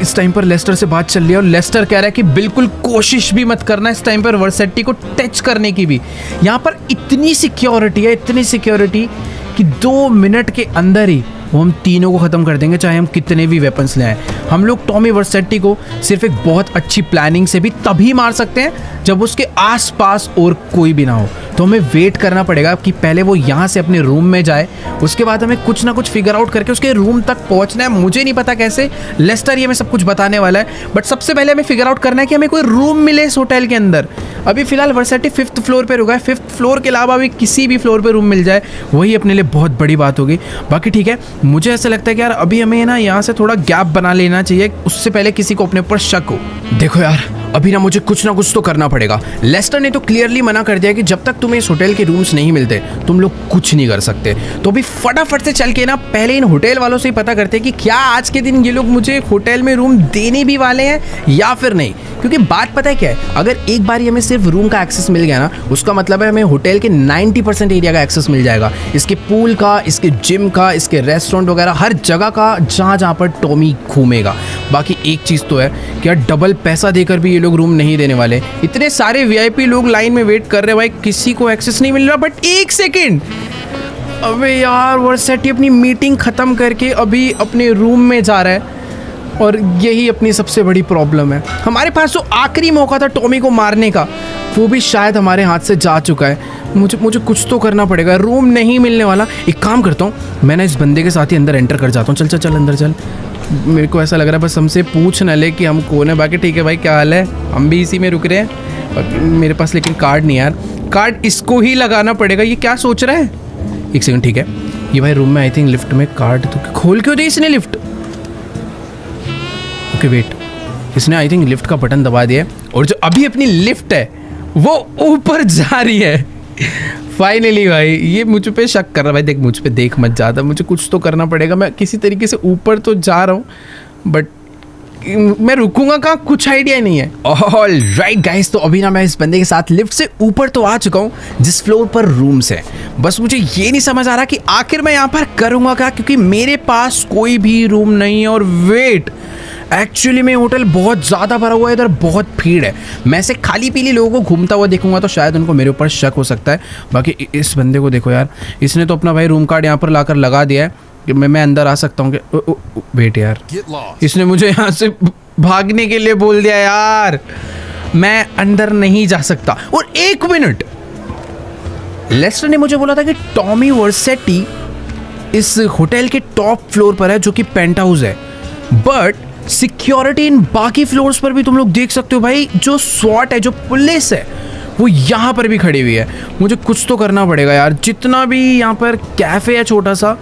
इस टाइम पर लेस्टर से बात चल रही है और लेस्टर कह रहा है कि बिल्कुल कोशिश भी मत करना इस टाइम पर वर्सेटी को टच करने की भी। यहाँ पर इतनी सिक्योरिटी है, इतनी सिक्योरिटी कि 2 मिनट के अंदर ही वो हम तीनों को ख़त्म कर देंगे, चाहे हम कितने भी वेपन्स ले आएं। हम लोग टॉमी वर्सेटी को सिर्फ एक बहुत अच्छी प्लानिंग से भी तभी मार सकते हैं जब उसके आसपास और कोई भी ना हो। तो हमें वेट करना पड़ेगा कि पहले वो यहाँ से अपने रूम में जाए, उसके बाद हमें कुछ ना कुछ फिगर आउट करके उसके रूम तक पहुँचना है। मुझे नहीं पता कैसे, लेस्टर ये हमें सब कुछ बताने वाला है, बट सबसे पहले हमें फिगर आउट करना है कि हमें कोई रूम मिले इस होटल के अंदर। अभी फिलहाल वर्सेटी 5th फ्लोर पर रुका है, 5th फ्लोर के अलावा भी किसी भी फ्लोर पर रूम मिल जाए वही अपने लिए बहुत बड़ी बात होगी। बाकी ठीक है, मुझे ऐसा लगता है कि यार अभी हमें ना यहाँ से थोड़ा गैप बना लेना चाहिए, उससे पहले किसी को अपने ऊपर शक हो। देखो यार, अभी ना मुझे कुछ ना कुछ तो करना पड़ेगा। लेस्टर ने तो क्लियरली मना कर दिया कि जब तक तुम्हें इस होटल के रूम्स नहीं मिलते तुम लोग कुछ नहीं कर सकते। तो अभी फटाफट से चल के ना पहले इन होटल वालों से ही पता करते हैं कि क्या आज के दिन ये लोग मुझे होटल में रूम देने भी वाले हैं या फिर नहीं। क्योंकि बात पता है क्या है, अगर एक बार हमें सिर्फ रूम का एक्सेस मिल गया ना, उसका मतलब है हमें होटल के 90% एरिया का एक्सेस मिल जाएगा, इसके पूल का, इसके जिम का, इसके रेस्टोरेंट वगैरह हर जगह का, जहाँ जहाँ पर टॉमी घूमेगा। बाकी एक चीज़ तो है कि यार डबल पैसा देकर भी ये लोग रूम नहीं देने वाले। इतने सारे वीआईपी लोग लाइन में वेट कर रहे हैं भाई, किसी को एक्सेस नहीं मिल रहा। बट एक सेकेंड, अबे यार वर्सेटी अपनी मीटिंग ख़त्म करके अभी अपने रूम में जा रहा है और यही अपनी सबसे बड़ी प्रॉब्लम है। हमारे पास जो आखिरी मौका था टॉमी को मारने का, वो भी शायद हमारे हाथ से जा चुका है। मुझे कुछ तो करना पड़ेगा, रूम नहीं मिलने वाला। एक काम करता हूँ, मैं ना इस बंदे के साथ ही अंदर एंटर कर जाता हूँ। चल चल चल अंदर चल। मेरे को ऐसा लग रहा है बस हमसे पूछ न ले कि हम कौन है। बाकी ठीक है भाई, क्या हाल है, हम भी इसी में रुक रहे हैं। मेरे पास लेकिन कार्ड नहीं यार, कार्ड इसको ही लगाना पड़ेगा। ये क्या सोच रहा है? एक सेकंड, ठीक है, ये भाई रूम में आई थिंक लिफ्ट में कार्ड तो खोल क्यों दी इसने लिफ्ट? ओके वेट, इसने आई थिंक लिफ्ट का बटन दबा दिया और जो अभी अपनी लिफ्ट है वो ऊपर जा रही है। फाइनली भाई, ये मुझ पे शक कर रहा है। भाई देख, मुझ पे देख मत ज़्यादा, मुझे कुछ तो करना पड़ेगा। मैं किसी तरीके से ऊपर तो जा रहा हूँ, बट मैं रुकूंगा कहाँ, कुछ आइडिया नहीं है। ऑल राइट गाइस, तो अभी ना मैं इस बंदे के साथ लिफ्ट से ऊपर तो आ चुका हूँ जिस फ्लोर पर रूम्स है। बस मुझे ये नहीं समझ आ रहा कि आखिर मैं यहाँ पर करूँगा क्या, क्योंकि मेरे पास कोई भी रूम नहीं है। और वेट, एक्चुअली में होटल बहुत ज़्यादा भरा हुआ है, इधर बहुत भीड़ है। मैं ऐसे खाली पीली लोगों को घूमता हुआ देखूंगा तो शायद उनको मेरे ऊपर शक हो सकता है। बाकी इस बंदे को देखो यार, इसने तो अपना भाई रूम कार्ड यहाँ पर लाकर लगा दिया है कि मैं अंदर आ सकता हूँ कि वेट यार, इसने मुझे यहाँ से भागने के लिए बोल दिया यार, मैं अंदर नहीं जा सकता। और एक मिनट, लेस्टर ने मुझे बोला था कि टॉमी वर्सेटी इस होटल के टॉप फ्लोर पर है जो कि पेंट हाउस है, बट सिक्योरिटी इन बाकी फ्लोर्स पर भी तुम लोग देख सकते हो भाई। जो स्वॉट है, जो पुलिस है, वो यहाँ पर भी खड़ी हुई है। मुझे कुछ तो करना पड़ेगा यार। जितना भी यहाँ पर कैफ़े है छोटा सा,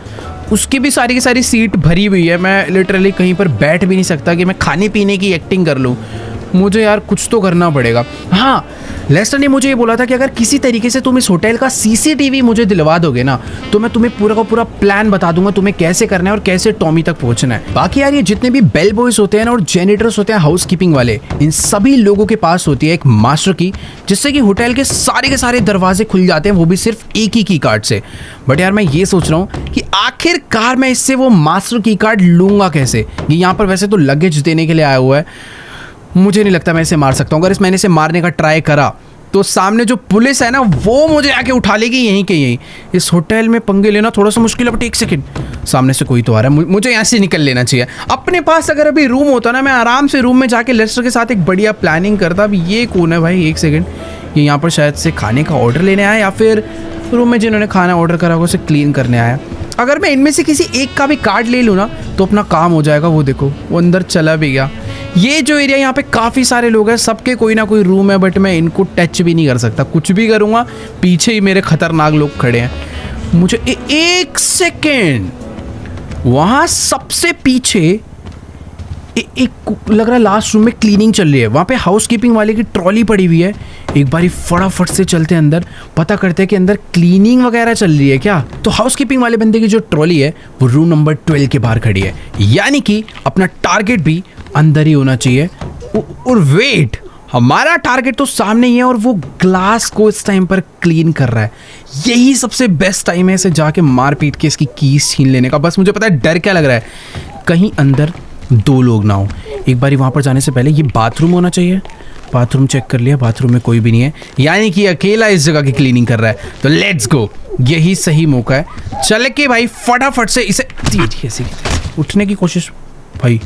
उसकी भी सारी की सारी सीट भरी हुई है। मैं लिटरली कहीं पर बैठ भी नहीं सकता कि मैं खाने पीने की एक्टिंग कर लूँ। मुझे यार कुछ तो करना पड़ेगा। हाँ, लेस्टर ने मुझे ये बोला था कि अगर किसी तरीके से तुम इस होटल का सीसीटीवी मुझे दिलवा दोगे ना, तो मैं तुम्हें पूरा का पूरा प्लान बता दूंगा, तुम्हें कैसे करना है और कैसे टॉमी तक पहुंचना है। बाकी यार, ये जितने भी बेल बॉयज होते हैं ना और जेनिटर्स होते हैं, हाउस कीपिंग वाले, इन सभी लोगों के पास होती है एक मास्टर की, जिससे कि होटल के सारे दरवाजे खुल जाते हैं, वो भी सिर्फ एक ही की कार्ड से। बट यार मैं ये सोच रहा हूँ कि आखिरकार मैं इससे वो मास्टर की कार्ड लूँगा कैसे। ये यहाँ पर वैसे तो लगेज देने के लिए आया हुआ है, मुझे नहीं लगता मैं इसे मार सकता हूँ। अगर मैंने इसे मारने का ट्राई करा तो सामने जो पुलिस है ना, वो मुझे आके उठा लेगी यहीं के यहीं। इस होटल में पंगे लेना थोड़ा सा मुश्किल है। बट एक सेकंड, सामने से कोई तो आ रहा है, मुझे यहाँ से निकल लेना चाहिए। अपने पास अगर अभी रूम होता ना, मैं आराम से रूम में जाके लेस्टर के साथ एक बढ़िया प्लानिंग करता। अब ये कौन है भाई? एक सेकेंड, ये यहाँ पर शायद से खाने का ऑर्डर लेने आया, या फिर रूम में जिन्होंने खाना ऑर्डर करा होगा उसे क्लीन करने आया। अगर मैं इनमें से किसी एक का भी कार्ड ले लूँ ना, तो अपना काम हो जाएगा। वो देखो, वो अंदर चला भी गया। ये जो एरिया, यहाँ पे काफ़ी सारे लोग हैं, सबके कोई ना कोई रूम है, बट मैं इनको टच भी नहीं कर सकता। कुछ भी करूँगा, पीछे ही मेरे खतरनाक लोग खड़े हैं। मुझे एक सेकेंड, वहाँ सबसे पीछे एक लग रहा है लास्ट रूम में क्लीनिंग चल रही है। वहाँ पे हाउस कीपिंग वाले की ट्रॉली पड़ी हुई है। एक बारी फटाफट से चलते हैं अंदर, पता करते हैं कि अंदर क्लीनिंग वगैरह चल रही है क्या। तो हाउस कीपिंग वाले बंदे की जो ट्रॉली है वो रूम नंबर 12 के बाहर खड़ी है, यानी कि अपना टारगेट भी अंदर ही होना चाहिए। और वेट, हमारा टारगेट तो सामने ही है और वो ग्लास को इस टाइम पर क्लीन कर रहा है। यही सबसे बेस्ट टाइम है इसे जाके मार पीट के इसकी कीज छीन लेने का। बस मुझे पता है डर क्या लग रहा है, कहीं अंदर 2 लोग ना हो। एक बारी वहाँ पर जाने से पहले ये बाथरूम होना चाहिए। बाथरूम चेक कर लिया, बाथरूम में कोई भी नहीं है, यानी कि अकेला इस जगह की क्लीनिंग कर रहा है। तो लेट्स गो, यही सही मौका है। चल के भाई फटाफट से इसे उठने की कोशिश। भाई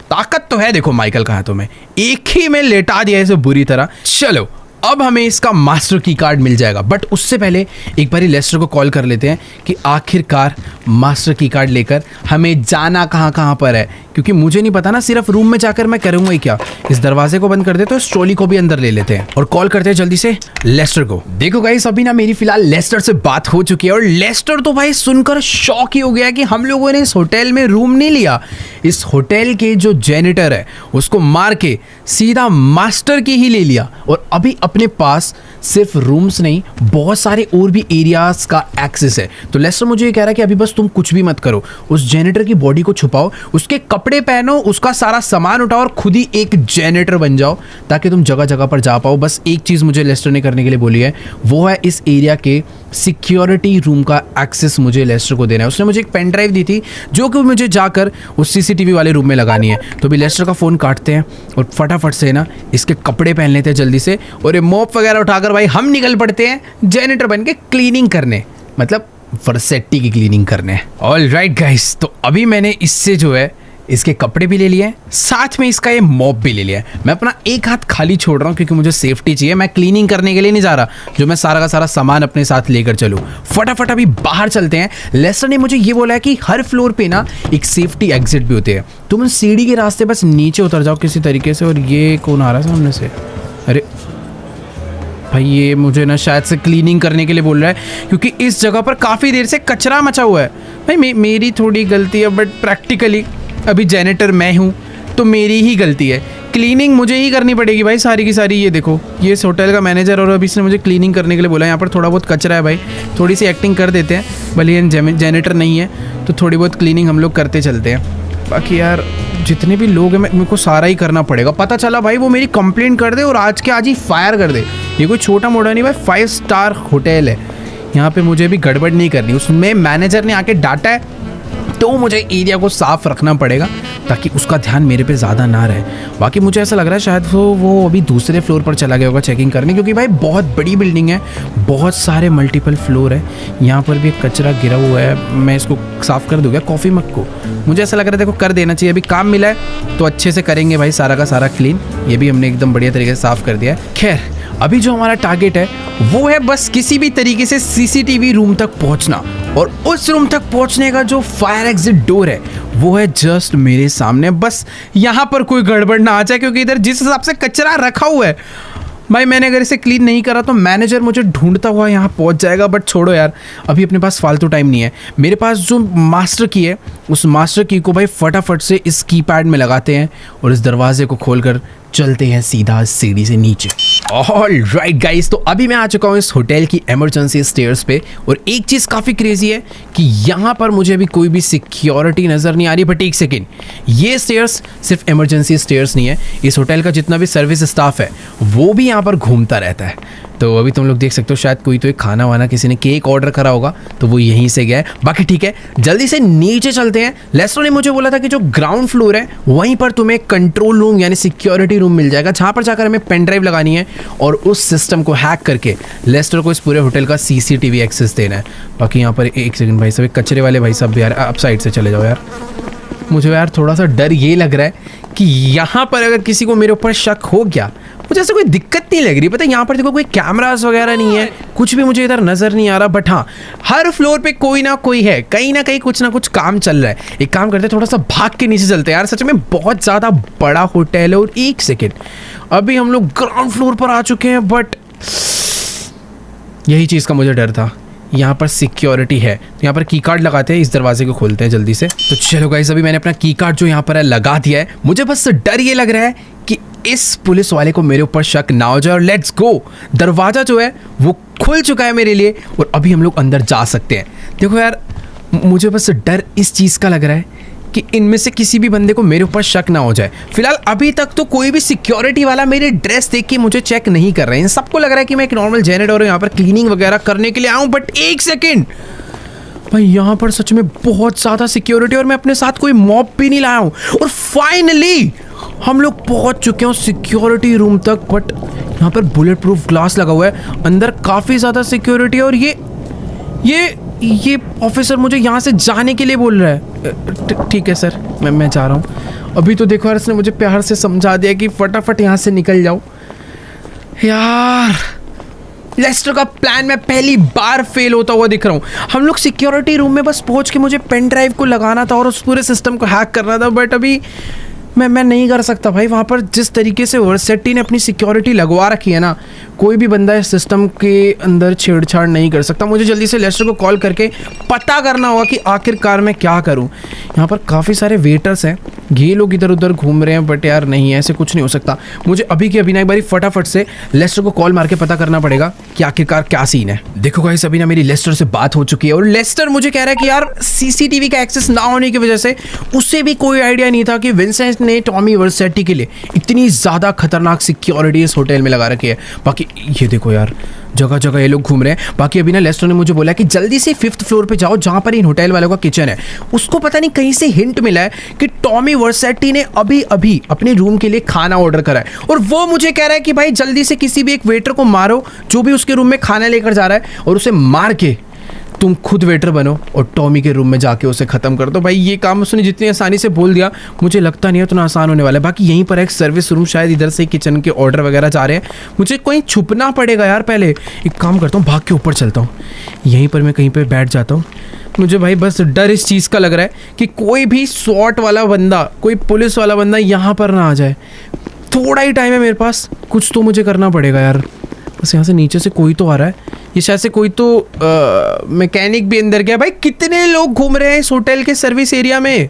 ताकत तो है, देखो माइकल का हाथों में, एक ही में लेटा दिया इसे बुरी तरह। चलो, अब हमें इसका मास्टर की कार्ड मिल जाएगा। बट उससे पहले एक बारी लेस्टर को कॉल कर लेते हैं कि आखिरकार मास्टर की कार्ड लेकर हमें जाना कहाँ पर है, क्योंकि मुझे नहीं पता ना, सिर्फ रूम में जाकर मैं करूँगा ही क्या। इस दरवाजे को बंद कर दे तो इस ट्रॉली को भी अंदर ले लेते हैं और कॉल करते हैं जल्दी से लेस्टर को। देखो गाइस, अभी ना मेरी फिलहाल लेस्टर से बात हो चुकी है और लेस्टर तो भाई सुनकर शॉक ही हो गया कि हम लोगों ने इस होटल में रूम नहीं लिया। इस होटल के जो जेनिटर है उसको मार के सीधा मास्टर की ही ले लिया, और अभी अपने पास सिर्फ रूम्स नहीं, बहुत सारे और भी एरियाज का एक्सेस है। तो लेस्टर मुझे ये कह रहा है कि अभी बस तुम कुछ भी मत करो, उस जेनिटर की बॉडी को छुपाओ, उसके कपड़े पहनो, उसका सारा सामान उठाओ और खुद ही एक जेनिटर बन जाओ, ताकि तुम जगह जगह पर जा पाओ। बस एक चीज़ मुझे लेस्टर ने करने के लिए बोली है, वो है इस एरिया के सिक्योरिटी रूम का एक्सेस मुझे लेस्टर को देना है। उसने मुझे एक पेन ड्राइव दी थी जो कि मुझे जाकर उस सीसीटीवी वाले रूम में लगानी है। तो भी लेस्टर का फ़ोन काटते हैं और फटाफट से ना इसके कपड़े पहन लेते हैं जल्दी से, और ये मॉप वगैरह उठाकर भाई हम निकल पड़ते हैं जेनिटर बन के क्लीनिंग करने, मतलब वर्सेटी की क्लीनिंग करने। ऑल राइट गाइस, तो अभी मैंने इससे जो है इसके कपड़े भी ले लिए, साथ में इसका ये मॉप भी ले लिया। मैं अपना एक हाथ खाली छोड़ रहा हूँ क्योंकि मुझे सेफ्टी चाहिए। मैं क्लीनिंग करने के लिए नहीं जा रहा जो मैं सारा का सारा सामान अपने साथ लेकर चलूँ। फटाफट अभी बाहर चलते हैं। लेस्टर ने मुझे ये बोला है कि हर फ्लोर पे ना एक सेफ्टी एग्जिट भी होती है। तुम उन सीढ़ी के रास्ते बस नीचे उतर जाओ किसी तरीके से। और ये कौन आ रहा है सामने से? अरे भाई ये मुझे ना शायद से क्लीनिंग करने के लिए बोल रहा है क्योंकि इस जगह पर काफ़ी देर से कचरा मचा हुआ है। भाई मेरी थोड़ी गलती है बट प्रैक्टिकली अभी जेनेटर मैं हूँ तो मेरी ही गलती है। क्लीनिंग मुझे ही करनी पड़ेगी भाई सारी की सारी। ये देखो ये इस होटल का मैनेजर और अभी इसने मुझे क्लीनिंग करने के लिए बोला। यहाँ पर थोड़ा बहुत कचरा है भाई, थोड़ी सी एक्टिंग कर देते हैं। भले जेनेटर नहीं है तो थोड़ी बहुत क्लीनिंग हम लोग करते चलते हैं। बाकी यार जितने भी लोग हैं मेरे को सारा ही करना पड़ेगा। पता चला भाई वो मेरी कंप्लेंट कर दे और आज के आज ही फायर कर दे। ये कोई छोटा मोटा नहीं भाई, 5 स्टार होटल है। यहाँ पे मुझे भी गड़बड़ नहीं करनी। उसमें मैनेजर ने आके डांटा है तो मुझे एरिया को साफ रखना पड़ेगा ताकि उसका ध्यान मेरे पे ज़्यादा ना रहे। बाकी मुझे ऐसा लग रहा है शायद वो अभी दूसरे फ्लोर पर चला गया होगा चेकिंग करने, क्योंकि भाई बहुत बड़ी बिल्डिंग है, बहुत सारे मल्टीपल फ्लोर है। यहाँ पर भी कचरा गिरा हुआ है, मैं इसको साफ़ कर दूँगा कॉफ़ी मग को। मुझे ऐसा लग रहा है देखो कर देना चाहिए। अभी काम मिला है तो अच्छे से करेंगे भाई सारा का सारा क्लीन। ये भी हमने एकदम बढ़िया तरीके से साफ़ कर दिया है। खैर अभी जो हमारा टारगेट है वो है बस किसी भी तरीके से सीसीटीवी रूम तक पहुंचना। और उस रूम तक पहुंचने का जो फायर एग्जिट डोर है वो है जस्ट मेरे सामने। बस यहाँ पर कोई गड़बड़ ना आ जाए क्योंकि इधर जिस हिसाब से कचरा रखा हुआ है भाई, मैंने अगर इसे क्लीन नहीं करा तो मैनेजर मुझे ढूंढता हुआ यहाँ पहुँच जाएगा। बट छोड़ो यार, अभी अपने पास फालतू टाइम नहीं है। मेरे पास जो मास्टर की है उस मास्टर की को भाई फटाफट से इस कीपैड में लगाते हैं और इस दरवाजे को खोलकर चलते हैं सीधा सीढ़ी से नीचे। ऑल राइट गाइस, तो अभी मैं आ चुका हूँ इस होटल की इमरजेंसी स्टेयर्स पे। और एक चीज़ काफ़ी क्रेजी है कि यहाँ पर मुझे अभी कोई भी सिक्योरिटी नज़र नहीं आ रही। बट एक सेकेंड, ये स्टेयर्स सिर्फ इमरजेंसी स्टेयर्स नहीं है, इस होटल का जितना भी सर्विस स्टाफ है वो भी यहाँ पर घूमता रहता है। तो अभी तुम लोग देख सकते हो शायद कोई तो एक खाना वाना किसी ने केक ऑर्डर करा होगा तो वो यहीं से गया है। बाकी ठीक है, जल्दी से नीचे चलते हैं। लेस्टर ने मुझे बोला था कि जो ग्राउंड फ्लोर है वहीं पर तुम्हें कंट्रोल रूम यानी सिक्योरिटी रूम मिल जाएगा, जहाँ पर जाकर हमें पेन ड्राइव लगानी है और उस सिस्टम को हैक करके लेस्टर को इस पूरे होटल का सीसीटीवी एक्सेस देना है। बाकी यहाँ पर एक सेकंड भाई सब कचरे वाले भाई सब भी यार आप साइड से चले जाओ यार। मुझे यार थोड़ा सा डर ये लग रहा है कि यहाँ पर अगर किसी को मेरे ऊपर शक हो गया, मुझे ऐसे कोई दिक्कत नहीं लग रही। पता है यहाँ पर देखो कोई कैमरास वगैरह नहीं है, कुछ भी मुझे इधर नज़र नहीं आ रहा। बट हाँ, हर फ्लोर पे कोई ना कोई है, कहीं ना कहीं कुछ ना कुछ काम चल रहा है। एक काम करते हैं, थोड़ा सा भाग के नीचे चलते हैं यार। सच में बहुत ज़्यादा बड़ा होटल है। और एक सेकेंड, अभी हम लोग ग्राउंड फ्लोर पर आ चुके हैं बट यही चीज़ का मुझे डर था। यहाँ पर सिक्योरिटी है तो यहाँ पर की कार्ड लगाते हैं, इस दरवाजे को खोलते हैं जल्दी से। तो चलो गाइस, अभी मैंने अपना की कार्ड जो यहाँ पर है लगा दिया है। मुझे बस डर ये लग रहा है कि इस पुलिस वाले को मेरे ऊपर शक ना हो जाए। और लेट्स गो, दरवाजा जो है वो खुल चुका है मेरे लिए और अभी हम लोग अंदर जा सकते हैं। देखो यार, मुझे बस डर इस चीज़ का लग रहा है कि इनमें से किसी भी बंदे को मेरे ऊपर शक ना हो जाए। फिलहाल अभी तक तो कोई भी सिक्योरिटी वाला मेरे ड्रेस देख के मुझे चेक नहीं कर रहे हैं। सबको लग रहा है कि मैं एक नॉर्मल जेनेटर और यहाँ पर क्लीनिंग वगैरह करने के लिए आऊँ। बट एक सेकेंड भाई, यहाँ पर सच में बहुत ज़्यादा सिक्योरिटी और मैं अपने साथ कोई मॉप भी नहीं लाया हूँ। और फाइनली हम लोग पहुँच चुके हैं सिक्योरिटी रूम तक। बट यहाँ पर बुलेट प्रूफ ग्लास लगा हुआ है, अंदर काफ़ी ज़्यादा सिक्योरिटी। और ये ऑफिसर मुझे यहाँ से जाने के लिए बोल रहा है। ठीक है सर, मैं जा रहा हूँ। अभी तो देखो यार, इसने मुझे प्यार से समझा दिया कि फटाफट यहाँ से निकल जाओ। यार लेस्टर का प्लान मैं पहली बार फेल होता हुआ दिख रहा हूँ। हम लोग सिक्योरिटी रूम में बस पहुँच के मुझे पेन ड्राइव को लगाना था और उस पूरे सिस्टम को हैक करना था। बट अभी मैं नहीं कर सकता भाई। वहाँ पर जिस तरीके से वर्सेटी ने अपनी सिक्योरिटी लगवा रखी है ना, कोई भी बंदा इस सिस्टम के अंदर छेड़छाड़ नहीं कर सकता। मुझे जल्दी से लेस्टर को कॉल करके पता करना होगा कि आखिरकार मैं क्या करूँ। यहाँ पर काफ़ी सारे वेटर्स हैं, ये लोग इधर उधर घूम रहे हैं। बट यार नहीं, ऐसे कुछ नहीं हो सकता। मुझे अभी के अभी ना एक बारी फटाफट से लेस्टर को कॉल मार के पता करना पड़ेगा कि आखिरकार क्या सीन है। देखो गाइस, अभी ना मेरी लेस्टर से बात हो चुकी है और लेस्टर मुझे कह रहा है कि यार सीसीटीवी का एक्सेस ना होने की वजह से उसे भी कोई आइडिया नहीं था कि विंसेंट ने टॉमी वर्सेटी के लिए इतनी ज़्यादा खतरनाक सिक्योरिटी इस होटल में लगा रखी है। बाकी ये देखो यार, जगह जगह ये लोग घूम रहे हैं। बाकी अभी ना लेस्टर ने मुझे बोला कि जल्दी से 5th फ्लोर पे जाओ जहाँ पर इन होटल वालों का किचन है। उसको पता नहीं कहीं से हिंट मिला है कि टॉमी वर्सेटी ने अभी अभी अपने रूम के लिए खाना ऑर्डर करा है और वो मुझे कह रहा है कि भाई जल्दी से किसी भी एक वेटर को मारो जो भी उसके रूम में खाना लेकर जा रहा है और उसे मार के तुम खुद वेटर बनो और टॉमी के रूम में जाके उसे ख़त्म कर दो। भाई ये काम उसने जितनी आसानी से बोल दिया, मुझे लगता नहीं है उतना आसान होने वाला है। बाकी यहीं पर एक सर्विस रूम, शायद इधर से किचन के ऑर्डर वगैरह जा रहे हैं। मुझे कहीं छुपना पड़ेगा यार। पहले एक काम करता हूँ, भाग के ऊपर चलता हूँ, यहीं पर मैं कहीं पर बैठ जाता हूँ। मुझे भाई बस डर इस चीज़ का लग रहा है कि कोई भी SWAT वाला बंदा, कोई पुलिस वाला बंदा यहाँ पर ना आ जाए। थोड़ा ही टाइम है मेरे पास, कुछ तो मुझे करना पड़ेगा यार। बस यहाँ से नीचे से कोई तो आ रहा है, ये शायद से कोई तो मैकेनिक भी अंदर गया। भाई कितने लोग घूम रहे हैं इस होटल के सर्विस एरिया में,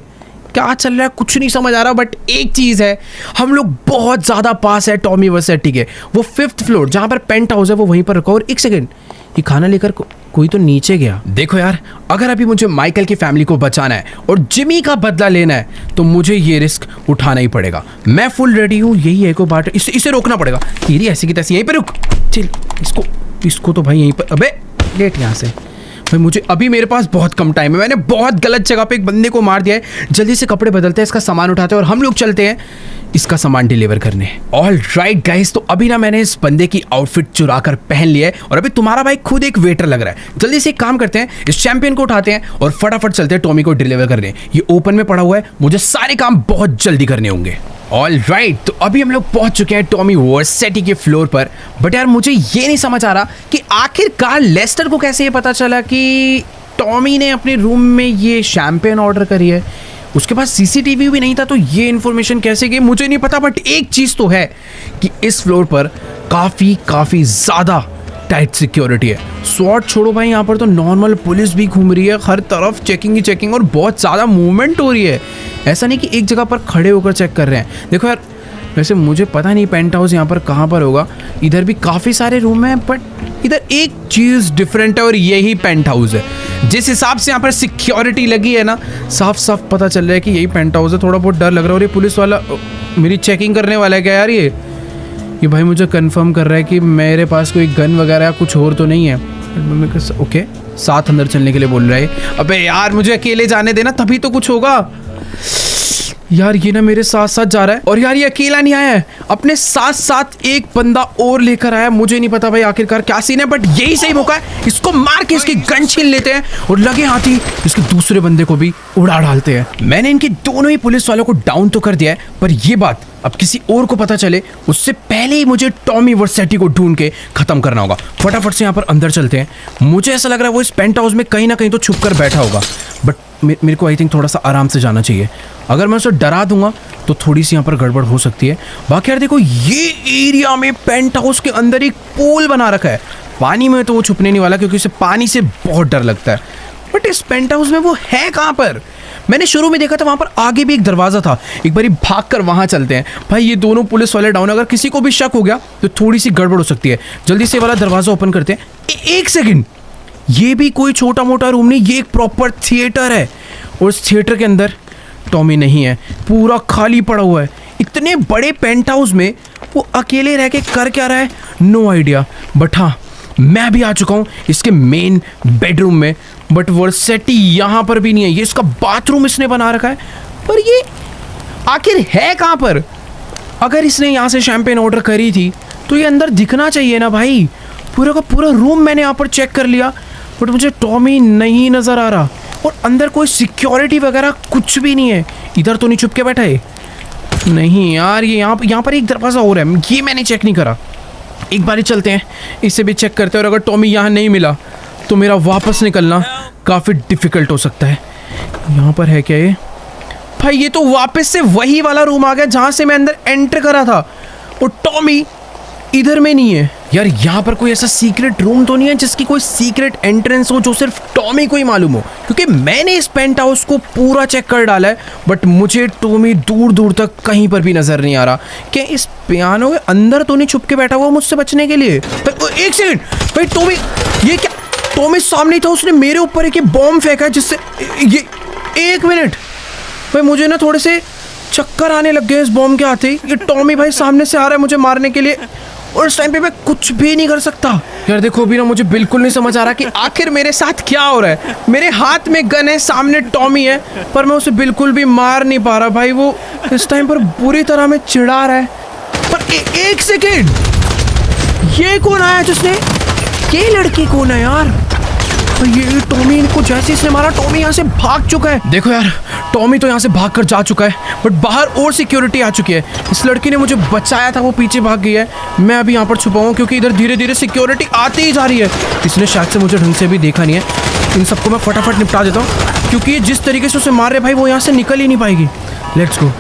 क्या चल रहा है कुछ नहीं समझ आ रहा। बट एक चीज़ है, हम लोग बहुत ज़्यादा पास है टॉमी वर्सिटी के। वो 5th फ्लोर जहाँ पर पेंट हाउस है वो वहीं पर रखा। और एक सेकेंड, ये खाना लेकर कोई तो नीचे गया। देखो यार, अगर अभी मुझे माइकल की फैमिली को बचाना है और जिमी का बदला लेना है तो मुझे ये रिस्क उठाना ही पड़ेगा। मैं फुल रेडी हूँ, यही है को बात, इसे रोकना पड़ेगा। तेरी ऐसी की तैसी, यहीं पे रुक, चल इसको तो भाई यहीं पर, अबे लेट यहाँ से। भाई मुझे अभी, मेरे पास बहुत कम टाइम है, मैंने बहुत गलत जगह पे एक बंदे को मार दिया है। जल्दी से कपड़े बदलते हैं, इसका सामान उठाते हैं और हम लोग चलते हैं इसका सामान डिलीवर करने। ऑल राइट गाइस, तो अभी ना मैंने इस बंदे की आउटफिट चुरा कर पहन लिया है और अभी तुम्हारा भाई खुद एक वेटर लग रहा है। जल्दी से एक काम करते हैं, इस चैंपियन को उठाते हैं और फटाफट चलते हैं टॉमी को डिलीवर करने। ये ओपन में पड़ा हुआ है, मुझे सारे काम बहुत जल्दी करने होंगे। ऑल राइट, तो अभी हम लोग पहुंच चुके हैं टॉमी वर्सिटी के फ्लोर पर। बट यार मुझे ये नहीं समझ आ रहा कि आखिरकार लेस्टर को कैसे ये पता चला कि टॉमी ने अपने रूम में ये शैंपेन ऑर्डर करी है। उसके पास CCTV भी नहीं था, तो ये इन्फॉर्मेशन कैसे गई मुझे नहीं पता। बट एक चीज़ तो है कि इस फ्लोर पर काफ़ी ज़्यादा टाइट सिक्योरिटी है। SWAT छोड़ो भाई, यहाँ पर तो नॉर्मल पुलिस भी घूम रही है, हर तरफ चेकिंग ही चेकिंग और बहुत ज़्यादा मूवमेंट हो रही है। ऐसा नहीं कि एक जगह पर खड़े होकर चेक कर रहे हैं। देखो यार, वैसे मुझे पता नहीं पेंट हाउस यहाँ पर कहाँ पर होगा। इधर भी काफ़ी सारे रूम हैं, बट इधर एक चीज़ डिफरेंट है और यही पेंट हाउस है। जिस हिसाब से यहाँ पर सिक्योरिटी लगी है ना, साफ साफ पता चल रहा है कि यही पेंट हाउस है। थोड़ा बहुत डर लग रहा है। और ये पुलिस वाला मेरी चेकिंग करने वाला है क्या यार? ये भाई मुझे कंफर्म कर रहा है कि मेरे पास कोई गन वगैरह कुछ और तो नहीं है। ओके, साथ अंदर चलने के लिए बोल रहा है। अबे यार मुझे अकेले जाने देना, तभी तो कुछ होगा। यार ये ना मेरे साथ साथ जा रहा है और यार ये अकेला नहीं आया है, अपने साथ साथ एक बंदा और लेकर आया। मुझे नहीं पता भाई आखिरकार क्या सीन है, बट यही सही मौका है, इसको मार के इसकी गन छीन लेते हैं और लगे हाथ ही इसके दूसरे बंदे को भी उड़ा डालते हैं। मैंने इनके दोनों ही पुलिस वालों को डाउन तो कर दिया है, पर ये बात अब किसी और को पता चले उससे पहले ही मुझे टॉमी वर्सिटी को ढूंढ के खत्म करना होगा। फटाफट से यहाँ पर अंदर चलते हैं। मुझे ऐसा लग रहा है वो इस पेंट हाउस में कहीं ना कहीं तो छुप कर बैठा होगा, बट मेरे को आई थिंक थोड़ा सा आराम से जाना चाहिए। अगर मैं उसे डरा दूंगा तो थोड़ी सी यहाँ पर गड़बड़ हो सकती है। बाकी यार देखो, ये एरिया में पेंट हाउस के अंदर एक पूल बना रखा है। पानी में तो वो छुपने नहीं वाला क्योंकि उसे पानी से बहुत डर लगता है, बट इस पेंट हाउस में वो है कहाँ पर? मैंने शुरू में देखा था वहाँ पर आगे भी एक दरवाज़ा था। एक बारी भाग कर वहाँ चलते हैं। भाई ये दोनों पुलिस वाले डाउन, अगर किसी को भी शक हो गया तो थोड़ी सी गड़बड़ हो सकती है। जल्दी से वाला दरवाज़ा ओपन करते हैं। एक सेकेंड, ये भी कोई छोटा मोटा रूम नहीं, ये एक प्रॉपर थिएटर है और इस थिएटर के अंदर टॉमी नहीं है, पूरा खाली पड़ा हुआ है। इतने बड़े पेंट हाउस में वो अकेले रह के कर क्या रहा है, नो आइडिया। बट हाँ, मैं भी आ चुका हूँ इसके मेन बेडरूम में, बट वर्सिटी यहाँ पर भी नहीं है। ये इसका बाथरूम इसने बना रखा है, पर ये आखिर है कहाँ पर? अगर इसने यहाँ से शैंपेन ऑर्डर करी थी तो ये अंदर दिखना चाहिए ना भाई। पूरा का पूरा रूम मैंने यहाँ पर चेक कर लिया, बट मुझे टॉमी नहीं नज़र आ रहा और अंदर कोई सिक्योरिटी वगैरह कुछ भी नहीं है। इधर तो नहीं छुप के बैठा है? नहीं यार, ये यहाँ पर एक दरवाज़ा और है, ये मैंने चेक नहीं करा। एक बार ही चलते हैं, इसे भी चेक करते हैं और अगर टॉमी यहाँ नहीं मिला तो मेरा वापस निकलना काफ़ी डिफ़िकल्ट हो सकता है। यहाँ पर है क्या ये? भाई ये तो वापस से वही वाला रूम आ गया जहाँ से मैं अंदर एंटर करा था और टॉमी इधर में नहीं है। यार यहाँ पर कोई ऐसा सीक्रेट रूम तो नहीं है जिसकी कोई सीक्रेट एंट्रेंस हो जो सिर्फ टॉमी को ही मालूम हो? क्योंकि मैंने इस पेंट हाउस को पूरा चेक कर डाला है, बट मुझे टॉमी दूर दूर तक कहीं पर भी नजर नहीं आ रहा। क्या इस पियानो के अंदर तो नहीं छुप के बैठा हुआ मुझसे बचने के लिए? एक सेकेंड भाई, टॉमी ये क्या? टॉमी सामने था, उसने मेरे ऊपर एक बॉम्ब फेंका है जिससे ये, एक मिनट भाई, मुझे ना थोड़े से चक्कर आने लग गए इस बॉम्ब के आते ही। ये टॉमी भाई सामने से आ रहा है मुझे मारने के लिए और इस टाइम पे मैं कुछ भी नहीं कर सकता। यार देखो, अभी ना मुझे बिल्कुल नहीं समझ आ रहा कि आखिर मेरे साथ क्या हो रहा है। मेरे हाथ में गन है, सामने टॉमी है, पर मैं उसे बिल्कुल भी मार नहीं पा रहा। भाई वो इस टाइम पर बुरी तरह में चिढ़ा रहा है। पर एक सेकेंड, ये कौन आया जिसने? ये लड़की कौन है यार? ये टॉमी इनको जैसे इसने मारा, टॉमी यहाँ से भाग चुका है। देखो यार, टॉमी तो यहाँ से भाग कर जा चुका है, बट बाहर और सिक्योरिटी आ चुकी है। इस लड़की ने मुझे बचाया था, वो पीछे भाग गई है। मैं अभी यहाँ पर छुपा हूँ क्योंकि इधर धीरे धीरे सिक्योरिटी आती ही जा रही है। इसने शायद से मुझे ढंग से भी देखा नहीं है। इन सबको मैं फटाफट निपटा देता हूँ क्योंकि ये जिस तरीके से उसे मार रहे भाई, वो यहाँ से निकल ही नहीं पाएगी। Let's go.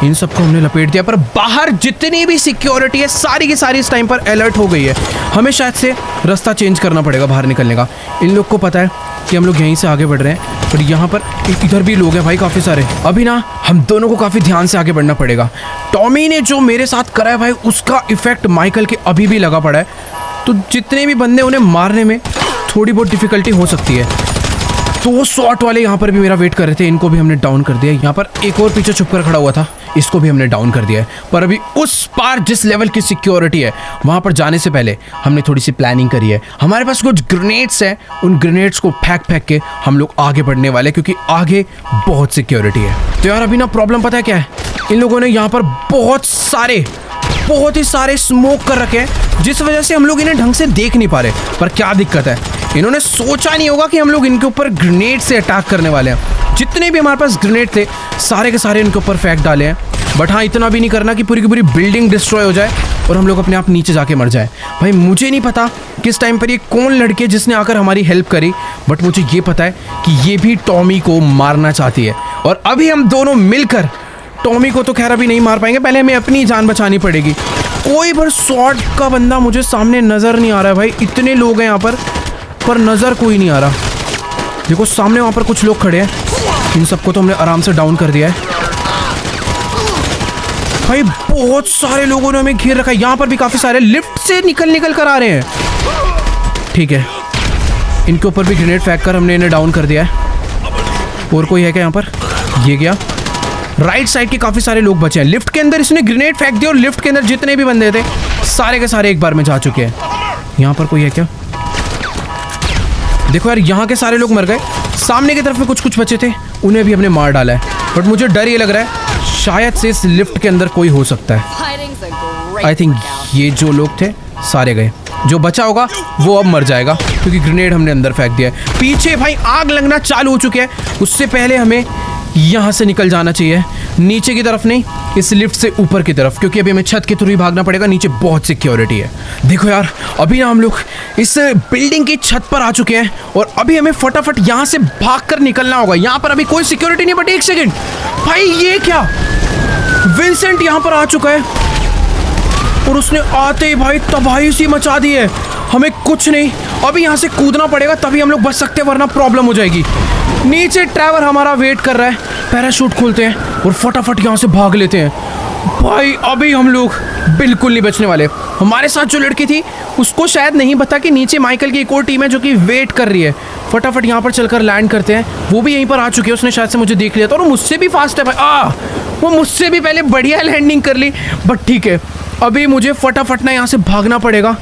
इन सबको हमने लपेट दिया, पर बाहर जितनी भी सिक्योरिटी है सारी की सारी इस टाइम पर अलर्ट हो गई है। हमें शायद से रास्ता चेंज करना पड़ेगा बाहर निकलने का। इन लोग को पता है कि हम लोग यहीं से आगे बढ़ रहे हैं, पर यहाँ पर इधर भी लोग हैं भाई काफ़ी सारे। अभी ना हम दोनों को काफ़ी ध्यान से आगे बढ़ना पड़ेगा। टॉमी ने जो मेरे साथ करा है भाई, उसका इफेक्ट माइकल के अभी भी लगा पड़ा है, तो जितने भी बंदे उन्हें मारने में थोड़ी बहुत डिफिकल्टी हो सकती है। तो वो शॉट वाले यहाँ पर भी मेरा वेट कर रहे थे, इनको भी हमने डाउन कर दिया। यहाँ पर एक और पीछे छुप कर खड़ा हुआ था, इसको भी हमने डाउन कर दिया है। पर अभी उस पार जिस लेवल की सिक्योरिटी है, वहाँ पर जाने से पहले हमने थोड़ी सी प्लानिंग करी है। हमारे पास कुछ ग्रेनेड्स हैं, उन ग्रेनेड्स को फेंक फेंक के हम लोग आगे बढ़ने वाले, क्योंकि आगे बहुत सिक्योरिटी है। तो यार अभी ना प्रॉब्लम पता है क्या है, इन लोगों ने यहाँ पर बहुत ही सारे स्मोक कर रखे हैं, जिस वजह से हम लोग इन्हें ढंग से देख नहीं पा रहे। पर क्या दिक्कत है, इन्होंने सोचा नहीं होगा कि हम लोग इनके ऊपर ग्रेनेड से अटैक करने वाले हैं। जितने भी हमारे पास ग्रेनेड थे सारे के सारे इनके ऊपर फेंक डाले हैं। बट हाँ, इतना भी नहीं करना कि पूरी की पूरी बिल्डिंग डिस्ट्रॉय हो जाए और हम लोग अपने आप नीचे जाके मर जाए। भाई मुझे नहीं पता किस टाइम पर ये कौन लड़की है जिसने आकर हमारी हेल्प करी, बट मुझे ये पता है कि ये भी टॉमी को मारना चाहती है। और अभी हम दोनों मिलकर टॉमी को तो खैर अभी नहीं मार पाएंगे, पहले हमें अपनी जान बचानी पड़ेगी। कोई पर शॉट का बंदा मुझे सामने नज़र नहीं आ रहा है भाई, इतने लोग हैं यहाँ पर नज़र कोई नहीं आ रहा। देखो सामने वहाँ पर कुछ लोग खड़े हैं, इन सबको तो हमने आराम से डाउन कर दिया है। भाई बहुत सारे लोगों ने हमें घेर रखा है, यहाँ पर भी काफ़ी सारे लिफ्ट से निकल कर आ रहे हैं। ठीक है, इनके ऊपर भी ग्रेनेड फेंक कर हमने इन्हें डाउन कर दिया है। और कोई है क्या यहाँ पर? ये गया। राइट साइड के काफ़ी सारे लोग बचे हैं। लिफ्ट के अंदर इसने ग्रेनेड फेंक दिया और लिफ्ट के अंदर जितने भी बंदे थे सारे के सारे एक बार में जा चुके हैं। यहाँ पर कोई है क्या? देखो यार, यहाँ के सारे लोग मर गए। सामने की तरफ में कुछ बचे थे, उन्हें भी हमने मार डाला है। बट मुझे डर ये लग रहा है शायद से इस लिफ्ट के अंदर कोई हो सकता है। आई थिंक ये जो लोग थे सारे गए, जो बचा होगा वो अब मर जाएगा क्योंकि ग्रेनेड हमने अंदर फेंक दिया है। पीछे भाई आग लगना चालू हो चुकी है, उससे पहले हमें यहाँ से निकल जाना चाहिए, नीचे की तरफ नहीं, इस लिफ्ट से ऊपर की तरफ, क्योंकि अभी हमें छत के थ्रू ही भागना पड़ेगा। नीचे बहुत सिक्योरिटी है। देखो यार, अभी ना हम लोग इस बिल्डिंग की छत पर आ चुके हैं और अभी हमें फटाफट यहाँ से भागकर निकलना होगा। यहाँ पर अभी कोई सिक्योरिटी नहीं, बट एक सेकेंड भाई, ये क्या? विंसेंट यहाँ पर आ चुका है और उसने आते ही भाई तबाही सी मचा दी है। हमें कुछ नहीं, अभी यहाँ से कूदना पड़ेगा तभी हम लोग बच सकते हैं, वरना प्रॉब्लम हो जाएगी। नीचे ट्रैवर हमारा वेट कर रहा है, पैराशूट खोलते हैं और फटाफट यहाँ से भाग लेते हैं। भाई अभी हम लोग बिल्कुल नहीं बचने वाले। हमारे साथ जो लड़की थी उसको शायद नहीं पता कि नीचे माइकल की एक और टीम है जो कि वेट कर रही है। फटाफट यहाँ पर चलकर लैंड करते हैं। वो भी यहीं पर आ चुकी है, उसने शायद से मुझे देख लिया था और मुझसे भी फास्ट है भाई। वो मुझसे भी पहले बढ़िया लैंडिंग कर ली, बट ठीक है, अभी मुझे फटाफट ना यहाँ से भागना पड़ेगा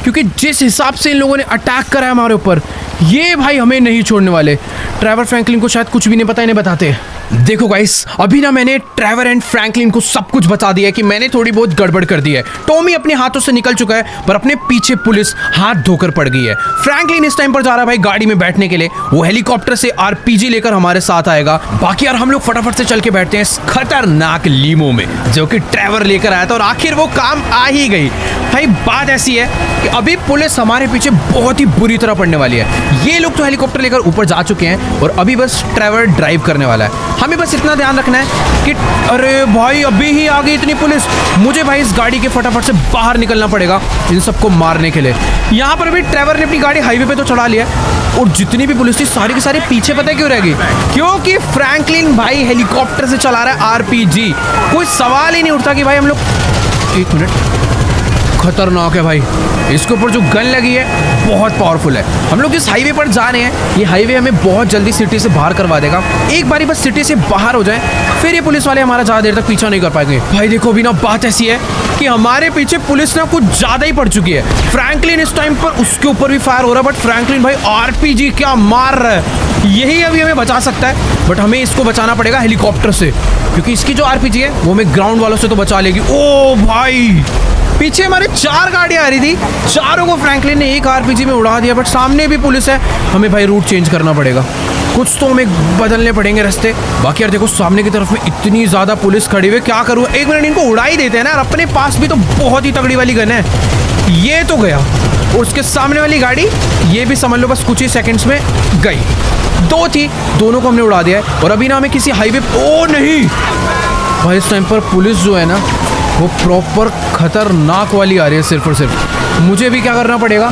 क्योंकि जिस हिसाब से इन लोगों ने अटैक करा है हमारे ऊपर, ये भाई हमें नहीं छोड़ने वाले। ट्रेवर फ्रैंकलिन को शायद कुछ भी नहीं पता, इन्हें बताते। देखो गाइस, अभी ना मैंने ट्रेवर एंड फ्रैंकलिन को सब कुछ बता दिया है कि मैंने थोड़ी बहुत गड़बड़ कर दी है। टॉमी अपने हाथों से निकल चुका है, पर अपने पीछे पुलिस हाथ धोकर पड़ गई है। फ्रैंकलिन इस टाइम पर जा रहा है भाई गाड़ी में बैठने के लिए, वो हेलीकॉप्टर से आरपीजी लेकर हमारे साथ आएगा। बाकी यार हम लोग फटाफट से चल के बैठते हैं इस खतरनाक लीमो में जो कि ट्रेवर लेकर आया था, और आखिर वो काम आ ही गई। भाई बात ऐसी है कि अभी पुलिस हमारे पीछे बहुत ही बुरी तरह पड़ने वाली है। ये लोग तो हेलीकॉप्टर लेकर ऊपर जा चुके हैं और अभी बस ट्रेवर ड्राइव करने वाला है। हमें बस इतना ध्यान रखना है कि अरे भाई अभी ही आ गई इतनी पुलिस, मुझे भाई इस गाड़ी के फटाफट से बाहर निकलना पड़ेगा इन सबको मारने के लिए। यहाँ पर अभी ट्रेवर ने अपनी गाड़ी हाईवे पे तो चढ़ा लिया और जितनी भी पुलिस थी सारी की सारी पीछे। पता है क्यों रहेगी? क्योंकि फ्रैंकलिन भाई हेलीकॉप्टर से चला रहा है आरपीजी। कोई सवाल ही नहीं उठता कि भाई हम लोग, एक मिनट, खतरनाक है भाई, इसके ऊपर जो गन लगी है बहुत पावरफुल है। हम लोग इस हाईवे पर जा रहे हैं, ये हाईवे हमें बहुत जल्दी सिटी से बाहर करवा देगा। एक बारी बस सिटी से बाहर हो जाए फिर ये पुलिस वाले हमारा ज़्यादा देर तक पीछा नहीं कर पाएंगे। भाई देखो अभी ना बात ऐसी है कि हमारे पीछे पुलिस ना कुछ ज़्यादा ही पड़ चुकी है। फ्रैंकलिन इस टाइम पर उसके ऊपर भी फायर हो रहा है, बट फ्रैंकलिन भाई आरपीजी क्या मार रहा है, यही अभी हमें बचा सकता है। बट हमें इसको बचाना पड़ेगा हेलीकॉप्टर से, क्योंकि इसकी जो आरपीजी है वो हमें ग्राउंड वालों से तो बचा लेगी। ओ भाई पीछे हमारे 4 गाड़ियां आ रही थी, चारों को फ्रैंकलिन ने एक आरपीजी में उड़ा दिया। बट सामने भी पुलिस है, हमें भाई रूट चेंज करना पड़ेगा, कुछ तो हमें बदलने पड़ेंगे रास्ते। बाकी यार देखो सामने की तरफ में इतनी ज्यादा पुलिस खड़ी हुई, क्या करूँ, एक मिनट इनको उड़ा ही देते हैं ना यार, अपने पास भी तो बहुत ही तगड़ी वाली गन है। ये तो गया, और उसके सामने वाली गाड़ी ये भी समझ लो बस कुछ ही सेकंड्स में गई। 2 थी, दोनों को हमने उड़ा दिया है। और अभी ना हमें किसी हाईवे, ओ नहीं भाई, इस टाइम पर पुलिस जो है ना वो प्रॉपर खतरनाक वाली आ रही है। सिर्फ और सिर्फ मुझे भी क्या करना पड़ेगा,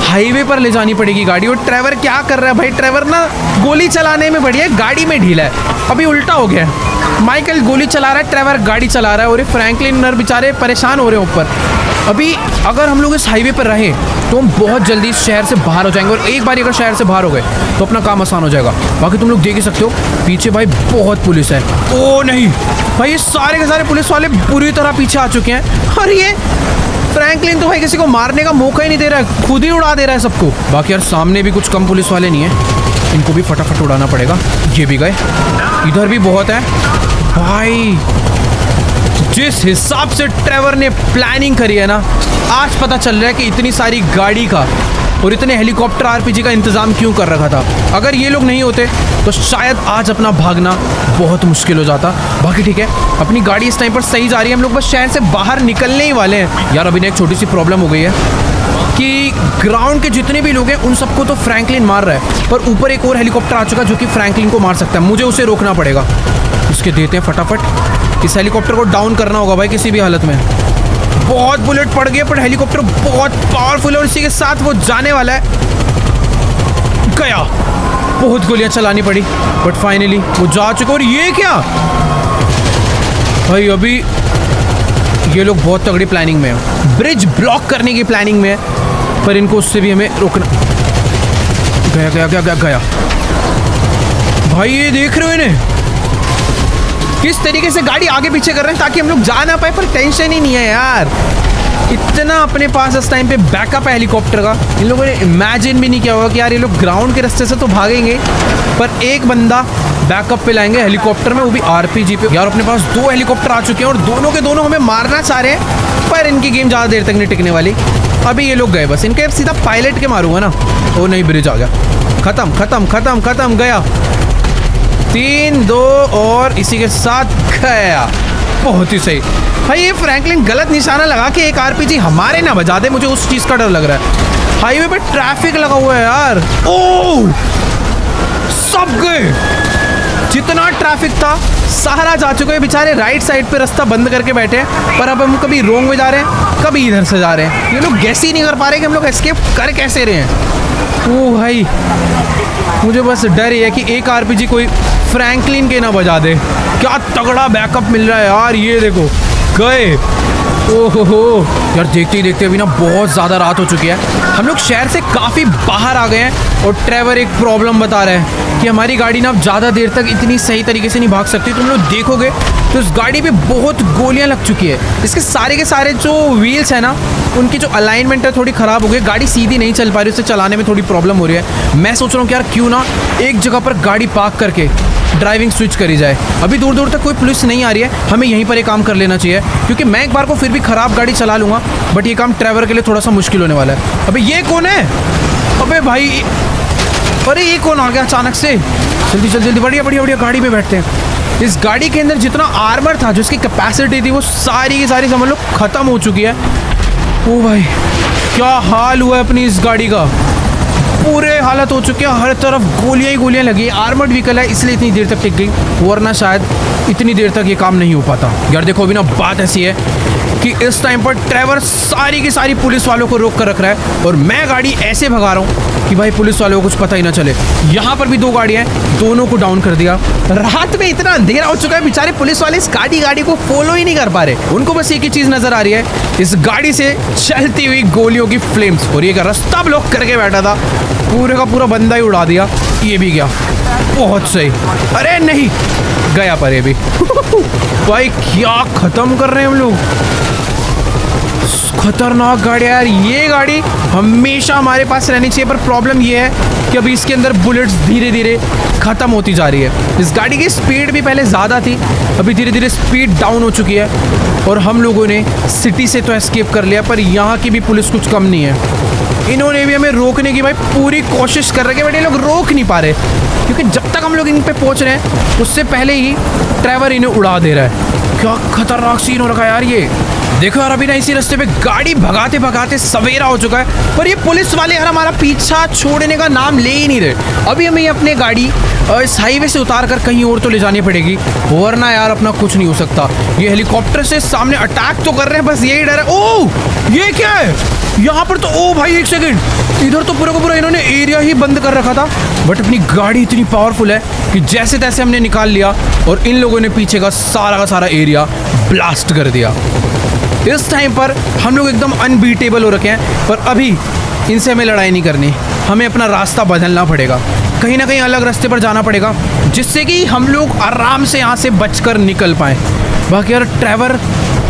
हाईवे पर ले जानी पड़ेगी गाड़ी। और ट्रेवर क्या कर रहा है भाई, ट्रेवर ना गोली चलाने में बढ़िया है, गाड़ी में ढीला है। अभी उल्टा हो गया है, माइकल गोली चला रहा है, ट्रेवर गाड़ी चला रहा है, और ये फ्रैंकलिन नर बेचारे परेशान हो रहे हैं ऊपर। अभी अगर हम लोग इस हाईवे पर रहे तो हम बहुत जल्दी इस शहर से बाहर हो जाएंगे, और एक बार अगर शहर से बाहर हो गए तो अपना काम आसान हो जाएगा। बाकी तुम लोग देख ही सकते हो पीछे भाई बहुत पुलिस है। ओ नहीं भाई, ये सारे के सारे पुलिस वाले बुरी तरह पीछे आ चुके हैं, और ये फ्रैंकलिन तो भाई किसी को मारने का मौका ही नहीं दे रहा है, खुद ही उड़ा दे रहा है सबको। बाकी यार सामने भी कुछ कम पुलिस वाले नहीं है, इनको भी फटाफट उड़ाना पड़ेगा। ये भी गए, इधर भी बहुत है भाई। जिस हिसाब से ट्रेवर ने प्लानिंग करी है ना, आज पता चल रहा है कि इतनी सारी गाड़ी का और इतने हेलीकॉप्टर आरपीजी का इंतजाम क्यों कर रखा था। अगर ये लोग नहीं होते तो शायद आज अपना भागना बहुत मुश्किल हो जाता। बाकी ठीक है, अपनी गाड़ी इस टाइम पर सही जा रही है, हम लोग बस शहर से बाहर निकलने ही वाले हैं। यार अभी ना एक छोटी सी प्रॉब्लम हो गई है कि ग्राउंड के जितने भी लोग हैं उन सबको तो फ्रैंकलिन मार रहा है, पर ऊपर एक और हेलीकॉप्टर आ चुका जो कि फ्रैंकलिन को मार सकता है। मुझे उसे रोकना पड़ेगा, उसके देते हैं फटाफट। इस हेलीकॉप्टर को डाउन करना होगा भाई किसी भी हालत में। बहुत बुलेट पड़ गए, पर हेलीकॉप्टर बहुत पावरफुल है, और इसी के साथ वो जाने वाला है। गया, बहुत गोलियां चलानी पड़ी, बट फाइनली वो जा चुका। और ये क्या भाई, अभी ये लोग बहुत तगड़ी प्लानिंग में है, ब्रिज ब्लॉक करने की प्लानिंग में है, पर इनको उससे भी हमें रोकना। गया गया गया गया गया भाई, ये देख रहे हो इन्हें किस तरीके से गाड़ी आगे पीछे कर रहे हैं ताकि हम लोग जा ना पाए, पर टेंशन ही नहीं है यार। इतना अपने पास इस टाइम पे बैकअप है हेलीकॉप्टर का। इन लोगों ने इमेजिन भी नहीं किया होगा कि यार ये लोग ग्राउंड के रास्ते से तो भागेंगे, पर एक बंदा बैकअप पे लाएंगे हेलीकॉप्टर में, वो भी आरपीजी पे। यार अपने पास 2 हेलीकॉप्टर आ चुके हैं और दोनों के दोनों हमें मारना चाह रहे हैं, पर इनकी गेम ज़्यादा देर तक नहीं टिकने वाली। अभी ये लोग गए, बस इनके सीधा पायलट के मारूंगा ना। ओ नहीं, ब्रिज आ गया, खत्म खत्म खत्म खत्म, गया 3-2 और इसी के साथ गया। बहुत ही सही भाई, ये फ्रैंकलिन गलत निशाना लगा के एक आरपीजी हमारे ना बजा दे, मुझे उस चीज़ का डर लग रहा है। हाईवे पे ट्रैफिक लगा हुआ है यार। ओह, सब गए, जितना ट्रैफिक था सारा जा चुका है। बेचारे राइट साइड पे रास्ता बंद करके बैठे हैं, पर अब हम कभी रोंग में जा रहे हैं, कभी इधर से जा रहे हैं। ये लोग गैस ही नहीं कर पा रहे कि हम लोग एस्केप कर कैसे रहे हैं। ओह भाई, मुझे बस डर ये है कि एक आरपीजी कोई फ्रैंकलिन के ना बजा दे। क्या तगड़ा बैकअप मिल रहा है यार, ये देखो गए। ओहो यार, देखते ही देखते अभी ना बहुत ज़्यादा रात हो चुकी है, हम लोग शहर से काफ़ी बाहर आ गए हैं। और ट्रेवर एक प्रॉब्लम बता रहा है कि हमारी गाड़ी ना अब ज़्यादा देर तक इतनी सही तरीके से नहीं भाग सकती। तुम लोग देखोगे तो इस गाड़ी पे बहुत गोलियां लग चुकी है। इसके सारे के सारे जो व्हील्स है ना, उनकी जो अलाइनमेंट है थोड़ी ख़राब हो गई, गाड़ी सीधी नहीं चल पा रही, उसे चलाने में थोड़ी प्रॉब्लम हो रही है। मैं सोच रहा हूँ कि यार क्यों ना एक जगह पर गाड़ी पार्क करके ड्राइविंग स्विच करी जाए। अभी दूर दूर तक कोई पुलिस नहीं आ रही है, हमें यहीं पर एक काम कर लेना चाहिए, क्योंकि मैं एक बार को फिर भी ख़राब गाड़ी चला लूँगा, बट ये काम ट्रेवर के लिए थोड़ा सा मुश्किल होने वाला है। अबे ये कौन है? अबे भाई, अरे ये कौन आ गया अचानक से? जल्दी जल्दी जल्दी, बढ़िया बढ़िया बढ़िया, गाड़ी में बैठते हैं। इस गाड़ी के अंदर जितना आर्मर था, जिसकी कैपेसिटी थी, वो सारी की सारी समझ लो ख़त्म हो चुकी है। ओ भाई, क्या हाल हुआ है अपनी इस गाड़ी का, पूरे हालत हो चुके हैं, हर तरफ गोलियां ही गोलियां लगी। आर्मर्ड व्हीकल है इसलिए इतनी देर तक टिक गई, वरना शायद इतनी देर तक ये काम नहीं हो पाता। यार देखो अभी ना बात ऐसी है कि इस टाइम पर ट्रेवर सारी की सारी पुलिस वालों को रोक कर रख रहा है, और मैं गाड़ी ऐसे भगा रहा हूँ कि भाई पुलिस वालों को कुछ पता ही ना चले। यहाँ पर भी 2 गाड़ियाँ हैं, दोनों को डाउन कर दिया। रात में इतना अंधेरा हो चुका है, बेचारे पुलिस वाले इस गाड़ी को फॉलो ही नहीं कर पा रहे। उनको बस एक ही चीज़ नजर आ रही है, इस गाड़ी से चलती हुई गोलियों की फ्लेम्स। और ये का रास्ता ब्लॉक करके बैठा था, पूरे का पूरा बंदा ही उड़ा दिया। ये भी गया, बहुत सही। अरे नहीं, गया पर ये भी। भाई क्या खत्म कर रहे हैं हम लोग, खतरनाक गाड़ी है यार। ये गाड़ी हमेशा हमारे पास रहनी चाहिए, पर प्रॉब्लम ये है कि अभी इसके अंदर बुलेट्स धीरे धीरे ख़त्म होती जा रही है। इस गाड़ी की स्पीड भी पहले ज़्यादा थी, अभी धीरे धीरे स्पीड डाउन हो चुकी है। और हम लोगों ने सिटी से तो एस्केप कर लिया, पर यहाँ की भी पुलिस कुछ कम नहीं है। इन्होंने भी हमें रोकने की भाई पूरी कोशिश कर रहे हैं, बट ये लोग रोक नहीं पा रहे, क्योंकि जब तक हम लोग इन पे पहुँच रहे हैं उससे पहले ही ट्रैवर इन्हें उड़ा दे रहा है। क्या खतरनाक सीन हो रखा है यार ये। देखो यार, अभी ना इसी रास्ते पे गाड़ी भगाते भगाते सवेरा हो चुका है, पर ये पुलिस वाले यार हमारा पीछा छोड़ने का नाम ले ही नहीं रहे। अभी हमें अपने गाड़ी इस हाईवे से उतार कर कहीं और तो ले जानी पड़ेगी, वरना यार अपना कुछ नहीं हो सकता। ये हेलीकॉप्टर से सामने अटैक तो कर रहे हैं, बस यही डर है। ओह ये क्या है यहाँ पर तो? ओ भाई एक सेकंड, इधर तो पूरा का पूरा इन्होंने एरिया ही बंद कर रखा था, बट अपनी गाड़ी इतनी पावरफुल है कि जैसे तैसे हमने निकाल लिया और इन लोगों ने पीछे का सारा एरिया ब्लास्ट कर दिया। इस टाइम पर हम लोग एकदम अनबीटेबल हो रखे हैं, पर अभी इनसे हमें लड़ाई नहीं करनी, हमें अपना रास्ता बदलना पड़ेगा, कहीं ना कहीं अलग रास्ते पर जाना पड़ेगा, जिससे कि हम लोग आराम से यहाँ से बचकर निकल पाएँ। बाकी यार ट्रैवर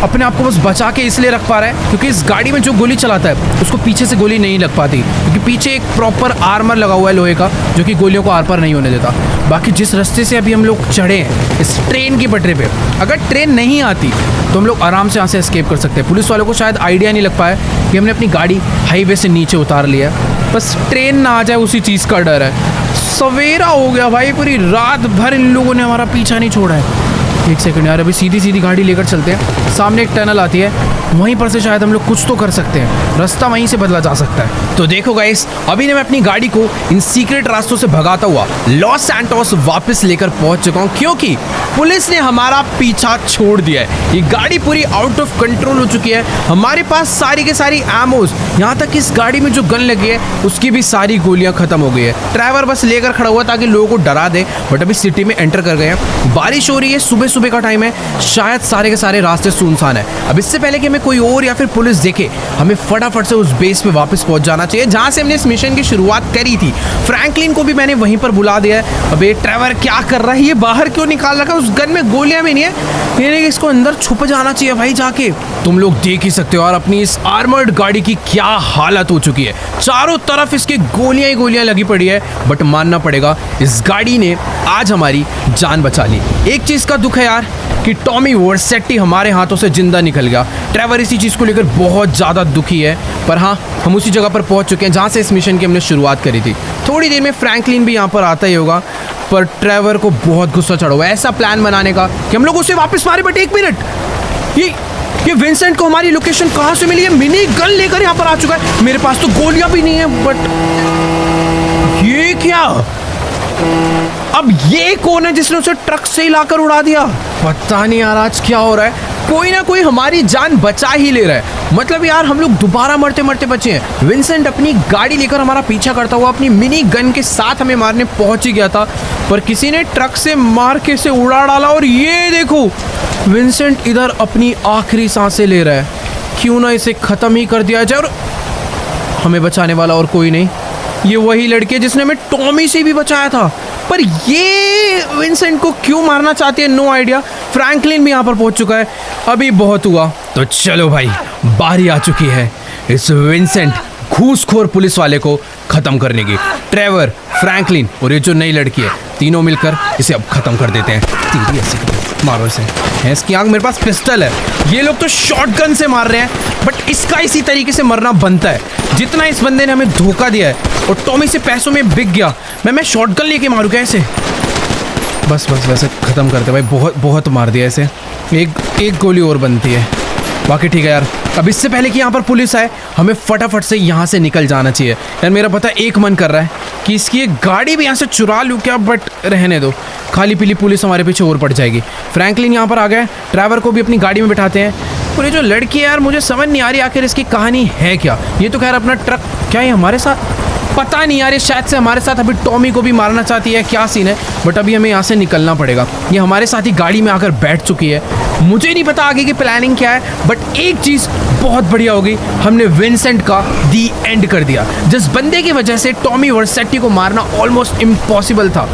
अपने आप को बस बचा के इसलिए रख पा रहा है क्योंकि इस गाड़ी में जो गोली चलाता है उसको पीछे से गोली नहीं लग पाती, क्योंकि पीछे एक प्रॉपर आर्मर लगा हुआ है लोहे का, जो कि गोलियों को आर पार नहीं होने देता। बाकी जिस रास्ते से अभी हम लोग चढ़े हैं इस ट्रेन की पटरी पे, अगर ट्रेन नहीं आती तो हम लोग आराम से यहाँ से एस्केप कर सकते हैं। पुलिस वालों को शायद आइडिया नहीं लग पाया कि हमने अपनी गाड़ी हाईवे से नीचे उतार लिया, बस ट्रेन ना आ जाए उसी चीज़ का डर है। सवेरा हो गया भाई, पूरी रात भर इन लोगों ने हमारा पीछा नहीं छोड़ा है। एक सेकंड यार, अभी सीधी गाड़ी लेकर चलते हैं, सामने एक टनल आती है, वहीं पर से शायद हम लोग कुछ तो कर सकते हैं, रास्ता वहीं से बदला जा सकता है। तो देखो गाइस, अभी मैं अपनी गाड़ी को इन सीक्रेट रास्तों से भगाता हुआ लॉस सैंटोस वापस लेकर पहुंच चुका हूं, क्योंकि पुलिस ने हमारा पीछा छोड़ दिया है। ये गाड़ी पूरी आउट ऑफ कंट्रोल हो चुकी है, हमारे पास सारी के सारी एमोज, यहाँ तक इस गाड़ी में जो गन लगी है उसकी भी सारी गोलियां खत्म हो गई है। ड्राइवर बस लेकर खड़ा हुआ ताकि लोगों को डरा दे, बट अभी सिटी में एंटर कर गए हैं। बारिश हो रही है, सुबह का टाइम है, शायद सारे के सारे रास्ते सुनसान है। अब इससे पहले कि हमें कोई और या फिर पुलिस देखे, हमें फटाफट से उस बेस पे वापस पहुंच जाना चाहिए जहां से हमने इस मिशन की शुरुआत करी थी। फ्रैंकलिन को भी मैंने वहीं पर बुला दिया है। अब ये ट्रैवर क्या कर रहा है, ये बाहर क्यों निकाल रखा है, उस गन में गोलियां भी नहीं है, यानी कि इसको अंदर छुप जाना चाहिए भाई जाके। तुम लोग देख ही सकते हो और अपनी इस आर्मर्ड गाड़ी की क्या हालत हो चुकी है, चारों तरफ इसके गोलियां ही गोलियां लगी पड़ी है, बट मानना पड़ेगा इस गाड़ी ने आज हमारी जान बचा ली। एक चीज का दुख है यार कि टॉमी वर्सेट्टी हमारे हाथों से जिंदा निकल गया। ट्रैवर इसी चीज़ को लेकर बहुत ज़्यादा दुखी है, पर हाँ हम उसी जगह पर पहुंच चुके हैं जहाँ से इस मिशन की हमने शुरुआत करी थी। थोड़ी देर में फ्रैंकलिन भी यहाँ पर आता ही होगा, पर ट्रैवर को बहुत गुस्सा चढ़ा हुआ है ऐसा प्लान बनाने का कि हम लोग उसे वापस मारे। बट एक मिनट, ये विंसेंट को हमारी लोकेशन कहाँ से मिली है? मिनी गन लेकर यहाँ पर आ चुका है, मेरे पास तो गोलियां भी नहीं है। बट ये क्या, अब ये कौन है जिसने उसे ट्रक से हिलाकर उड़ा दिया? पता नहीं यार आज क्या हो रहा है, कोई ना कोई हमारी जान बचा ही ले रहा है। मतलब यार हम लोग दोबारा मरते मरते बचे हैं। विंसेंट अपनी गाड़ी लेकर हमारा पीछा करता हुआ अपनी मिनी गन के साथ हमें मारने पहुंच ही गया था, पर किसी ने ट्रक से मार के से उड़ा डाला। और ये देखो विंसेंट इधर अपनी आखिरी सांसें ले रहा है, क्यों ना इसे ख़त्म ही कर दिया जाए। और हमें बचाने वाला और कोई नहीं, ये वही लड़की है जिसने हमें टॉमी से भी बचाया था, पर ये विंसेंट को क्यों मारना चाहती है, नो आइडिया। फ्रैंकलिन भी यहाँ पर पहुँच चुका है, अभी बहुत हुआ। तो चलो भाई, बारी आ चुकी है इस विंसेंट घूसखोर पुलिस वाले को खत्म करने की। ट्रेवर, फ्रैंकलिन और ये जो नई लड़की है, तीनों मिलकर इसे अब खत्म कर देते हैं। तीन ऐसे मारो इसे, इसकी आंख, मेरे पास पिस्टल है। ये लोग तो शॉटगन से मार रहे हैं, बट इसका इसी तरीके से मरना बनता है। जितना इस बंदे ने हमें धोखा दिया है और टॉमी से पैसों में बिक गया, मैं शॉटगन लेके मारूँ क्या इसे? बस वैसे ख़त्म करते भाई, बहुत मार दिया इसे। एक गोली और बनती है, बाकी ठीक है यार। अब इससे पहले कि यहाँ पर पुलिस आए, हमें फटाफट से यहाँ से निकल जाना चाहिए। यार मेरा पता एक मन कर रहा है कि इसकी एक गाड़ी भी यहाँ से चुरा लूँ क्या, बट रहने दो, खाली पीली पुलिस हमारे पीछे और पड़ जाएगी। फ्रैंकलिन यहाँ पर आ गए, ड्राइवर को भी अपनी गाड़ी में बिठाते हैं। और ये जो लड़की है यार, मुझे समझ नहीं आ रही आखिर इसकी कहानी है क्या। ये तो खैर अपना ट्रक, क्या ये हमारे साथ, पता नहीं यार, ये शायद से हमारे साथ अभी टॉमी को भी मारना चाहती है, क्या सीन है। बट अभी हमें यहाँ से निकलना पड़ेगा। ये हमारे साथ ही गाड़ी में आकर बैठ चुकी है, मुझे नहीं पता आगे की प्लानिंग क्या है, बट एक चीज़ बहुत बढ़िया होगी, हमने विंसेंट का दी एंड कर दिया। जिस बंदे की वजह से टॉमी वर्सेट्टी को मारना ऑलमोस्ट इम्पॉसिबल था,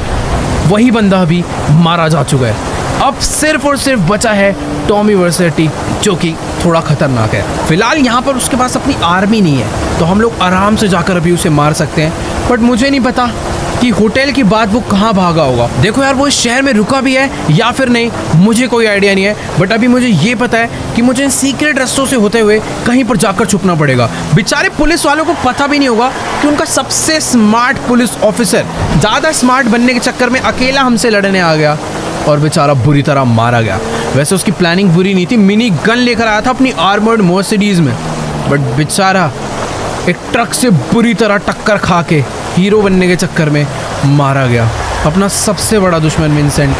वही बंदा अभी मारा जा चुका है। अब सिर्फ और सिर्फ बचा है टॉमी वर्सेटी, जो कि थोड़ा खतरनाक है। फिलहाल यहाँ पर उसके पास अपनी आर्मी नहीं है, तो हम लोग आराम से जाकर अभी उसे मार सकते हैं। बट मुझे नहीं पता कि होटल के बाद वो कहाँ भागा होगा। देखो यार, वो इस शहर में रुका भी है या फिर नहीं, मुझे कोई आइडिया नहीं है। बट अभी मुझे ये पता है कि मुझे इन सीक्रेट रास्तों से होते हुए कहीं पर जाकर छुपना पड़ेगा। बेचारे पुलिस वालों को पता भी नहीं होगा कि उनका सबसे स्मार्ट पुलिस ऑफिसर ज़्यादा स्मार्ट बनने के चक्कर में अकेला हमसे लड़ने आ गया और बेचारा बुरी तरह मारा गया। वैसे उसकी प्लानिंग बुरी नहीं थी, मिनी गन लेकर आया था अपनी आर्मर्ड मर्सिडीज में, बट बेचारा एक ट्रक से बुरी तरह टक्कर खा के हीरो बनने के चक्कर में मारा गया। अपना सबसे बड़ा दुश्मन विंसेंट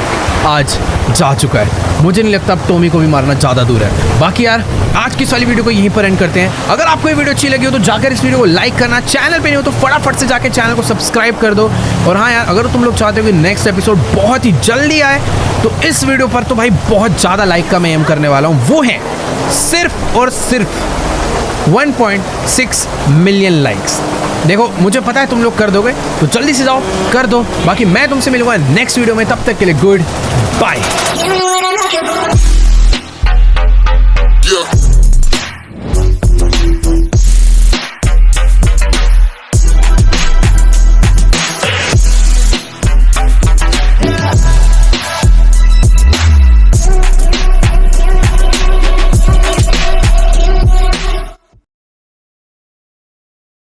आज जा चुका है। मुझे नहीं लगता अब टॉमी को भी मारना ज़्यादा दूर है। बाकी यार, आज की इस वाली वीडियो को यहीं पर एंड करते हैं। अगर आपको ये वीडियो अच्छी लगी हो तो जाकर इस वीडियो को लाइक करना, चैनल पे नहीं हो तो फटाफट से जाकर चैनल को सब्सक्राइब कर दो। और हाँ यार, अगर तुम लोग चाहते हो कि नेक्स्ट एपिसोड बहुत ही जल्दी आए तो इस वीडियो पर तो भाई बहुत ज़्यादा लाइक का मैं एम करने वाला हूँ। वो है सिर्फ और सिर्फ 1.6 मिलियन लाइक्स। देखो, मुझे पता है तुम लोग कर दोगे, तो जल्दी से जाओ कर दो। बाकी मैं तुमसे मिलूंगा नेक्स्ट वीडियो में, तब तक के लिए गुड बाय।